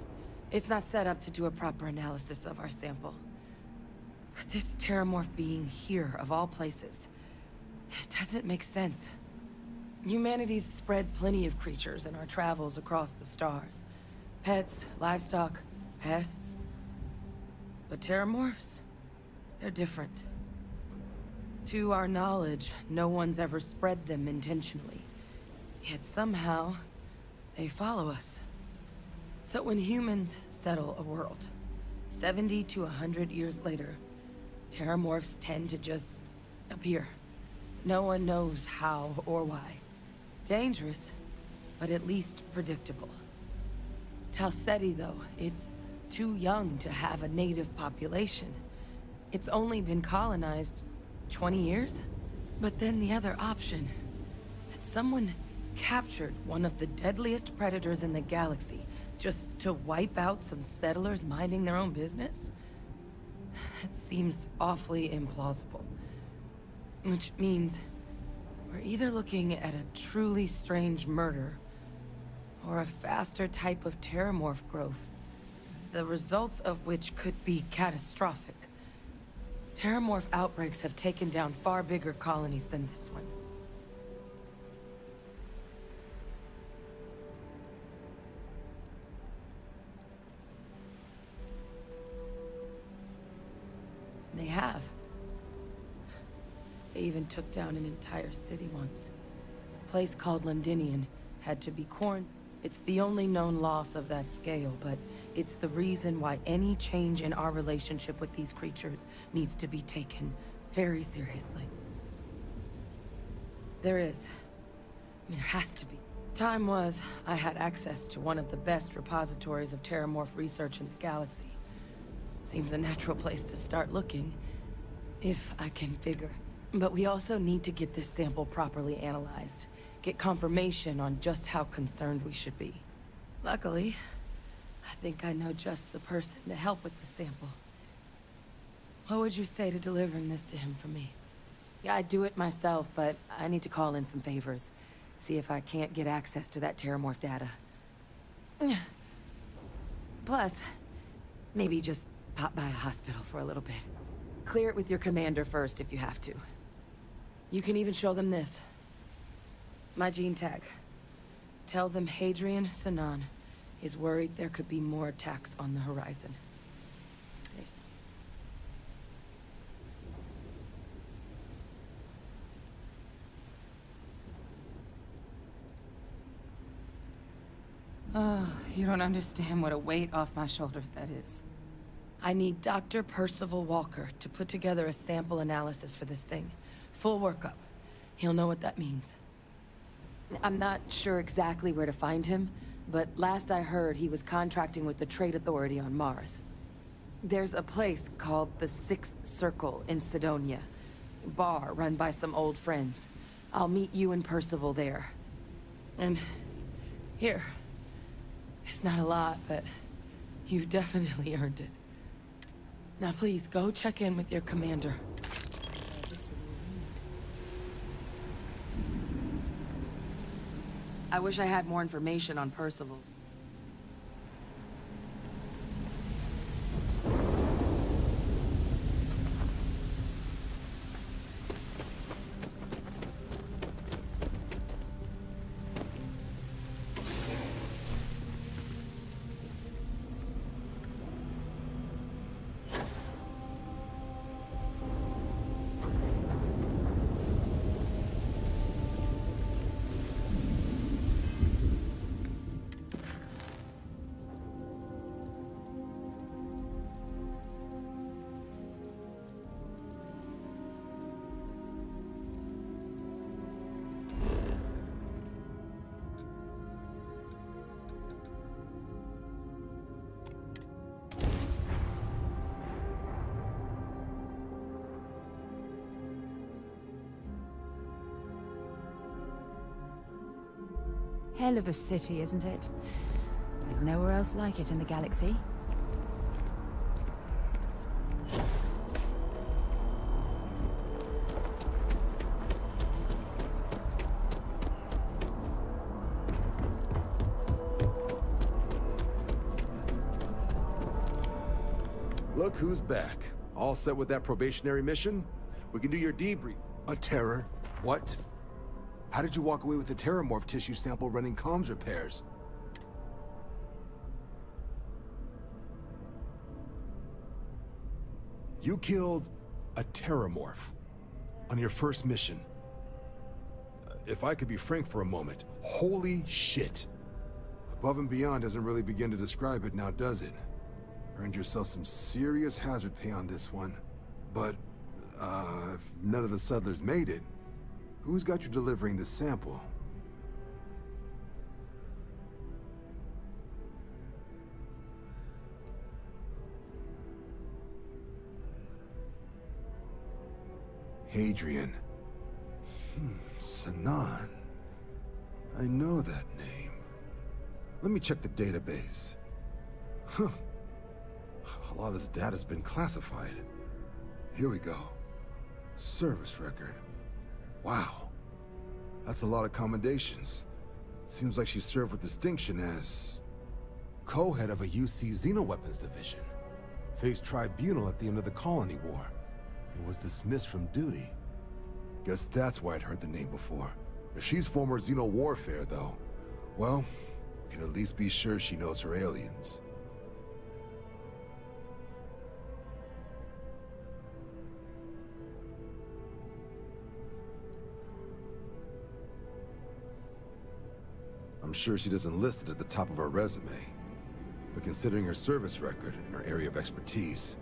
it's not set up to do a proper analysis of our sample. But this terramorph being here, of all places, it doesn't make sense. Humanity's spread plenty of creatures in our travels across the stars. Pets, livestock, pests. But terramorphs, they're different. To our knowledge, no one's ever spread them intentionally. Yet somehow, they follow us. So when humans settle a world, 70 to 100 years later, terramorphs tend to just appear. No one knows how or why. Dangerous, but at least predictable. Talseti, though, it's too young to have a native population. It's only been colonized 20 years? But then the other option, that someone captured one of the deadliest predators in the galaxy just to wipe out some settlers minding their own business? That seems awfully implausible. Which means we're either looking at a truly strange murder or a faster type of terramorph growth, the results of which could be catastrophic. Terramorph outbreaks have taken down far bigger colonies than this one. They have. They even took down an entire city once. A place called Londinian had to be quarantined. It's the only known loss of that scale, but it's the reason why any change in our relationship with these creatures needs to be taken very seriously. There is. I mean, there has to be. Time was, I had access to one of the best repositories of terramorph research in the galaxy. Seems a natural place to start looking. If I can figure. But we also need to get this sample properly analyzed. Get confirmation on just how concerned we should be. Luckily, I think I know just the person to help with the sample. What would you say to delivering this to him for me? Yeah, I'd do it myself, but I need to call in some favors. See if I can't get access to that Terramorph data. Plus, maybe just pop by a hospital for a little bit. Clear it with your commander first if you have to. You can even show them this. My gene tag. Tell them Hadrian Sanan is worried there could be more attacks on the horizon. Oh, you don't understand what a weight off my shoulders that is. I need Dr. Percival Walker to put together a sample analysis for this thing. Full workup. He'll know what that means. I'm not sure exactly where to find him, but last I heard he was contracting with the Trade Authority on Mars. There's a place called the Sixth Circle in Sidonia. Bar run by some old friends. I'll meet you and Percival there. And here. It's not a lot, but you've definitely earned it. Now please, go check in with your commander. I wish I had more information on Percival. Hell of a city, isn't it? There's nowhere else like it in the galaxy. Look who's back. All set with that probationary mission? We can do your debrief. A terror? What? How did you walk away with the Terramorph tissue sample running comms repairs? You killed a Terramorph on your first mission. If I could be frank for a moment, holy shit. Above and beyond doesn't really begin to describe it now, does it? Earned yourself some serious hazard pay on this one. But, if none of the settlers made it, who's got you delivering the sample? Hadrian. Sanan. I know that name. Let me check the database. Huh. A lot of this data's been classified. Here we go. Service record. Wow. That's a lot of commendations. Seems like she served with distinction as co-head of a UC Xenoweapons division. Faced tribunal at the end of the Colony War. And was dismissed from duty. Guess that's why I'd heard the name before. If she's former Xeno warfare, though, well, we can at least be sure she knows her aliens. I'm sure she doesn't list it at the top of her resume. But considering her service record and her area of expertise,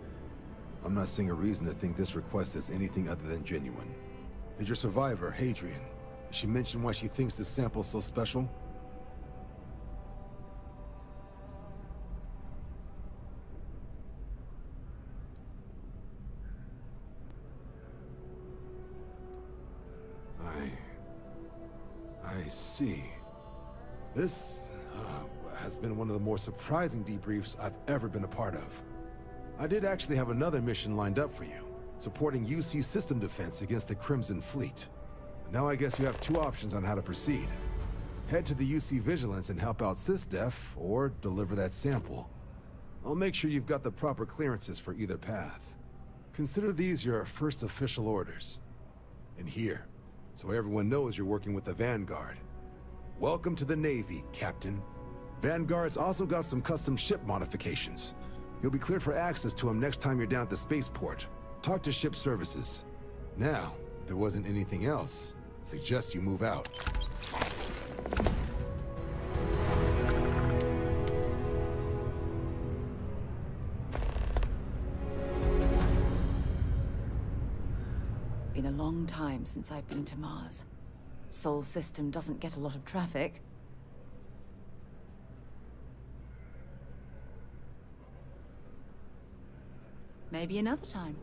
I'm not seeing a reason to think this request is anything other than genuine. Did your survivor, Hadrian, did she mention why she thinks this sample's so special? I see. This has been one of the more surprising debriefs I've ever been a part of. I did actually have another mission lined up for you, supporting UC system defense against the Crimson Fleet. Now I guess you have two options on how to proceed. Head to the UC Vigilance and help out SysDef, or deliver that sample. I'll make sure you've got the proper clearances for either path. Consider these your first official orders. And here, so everyone knows you're working with the Vanguard. Welcome to the Navy, Captain. Vanguard's also got some custom ship modifications. You'll be cleared for access to them next time you're down at the spaceport. Talk to ship services. Now, if there wasn't anything else, I suggest you move out. Been a long time since I've been to Mars. Sol system doesn't get a lot of traffic. Maybe another time.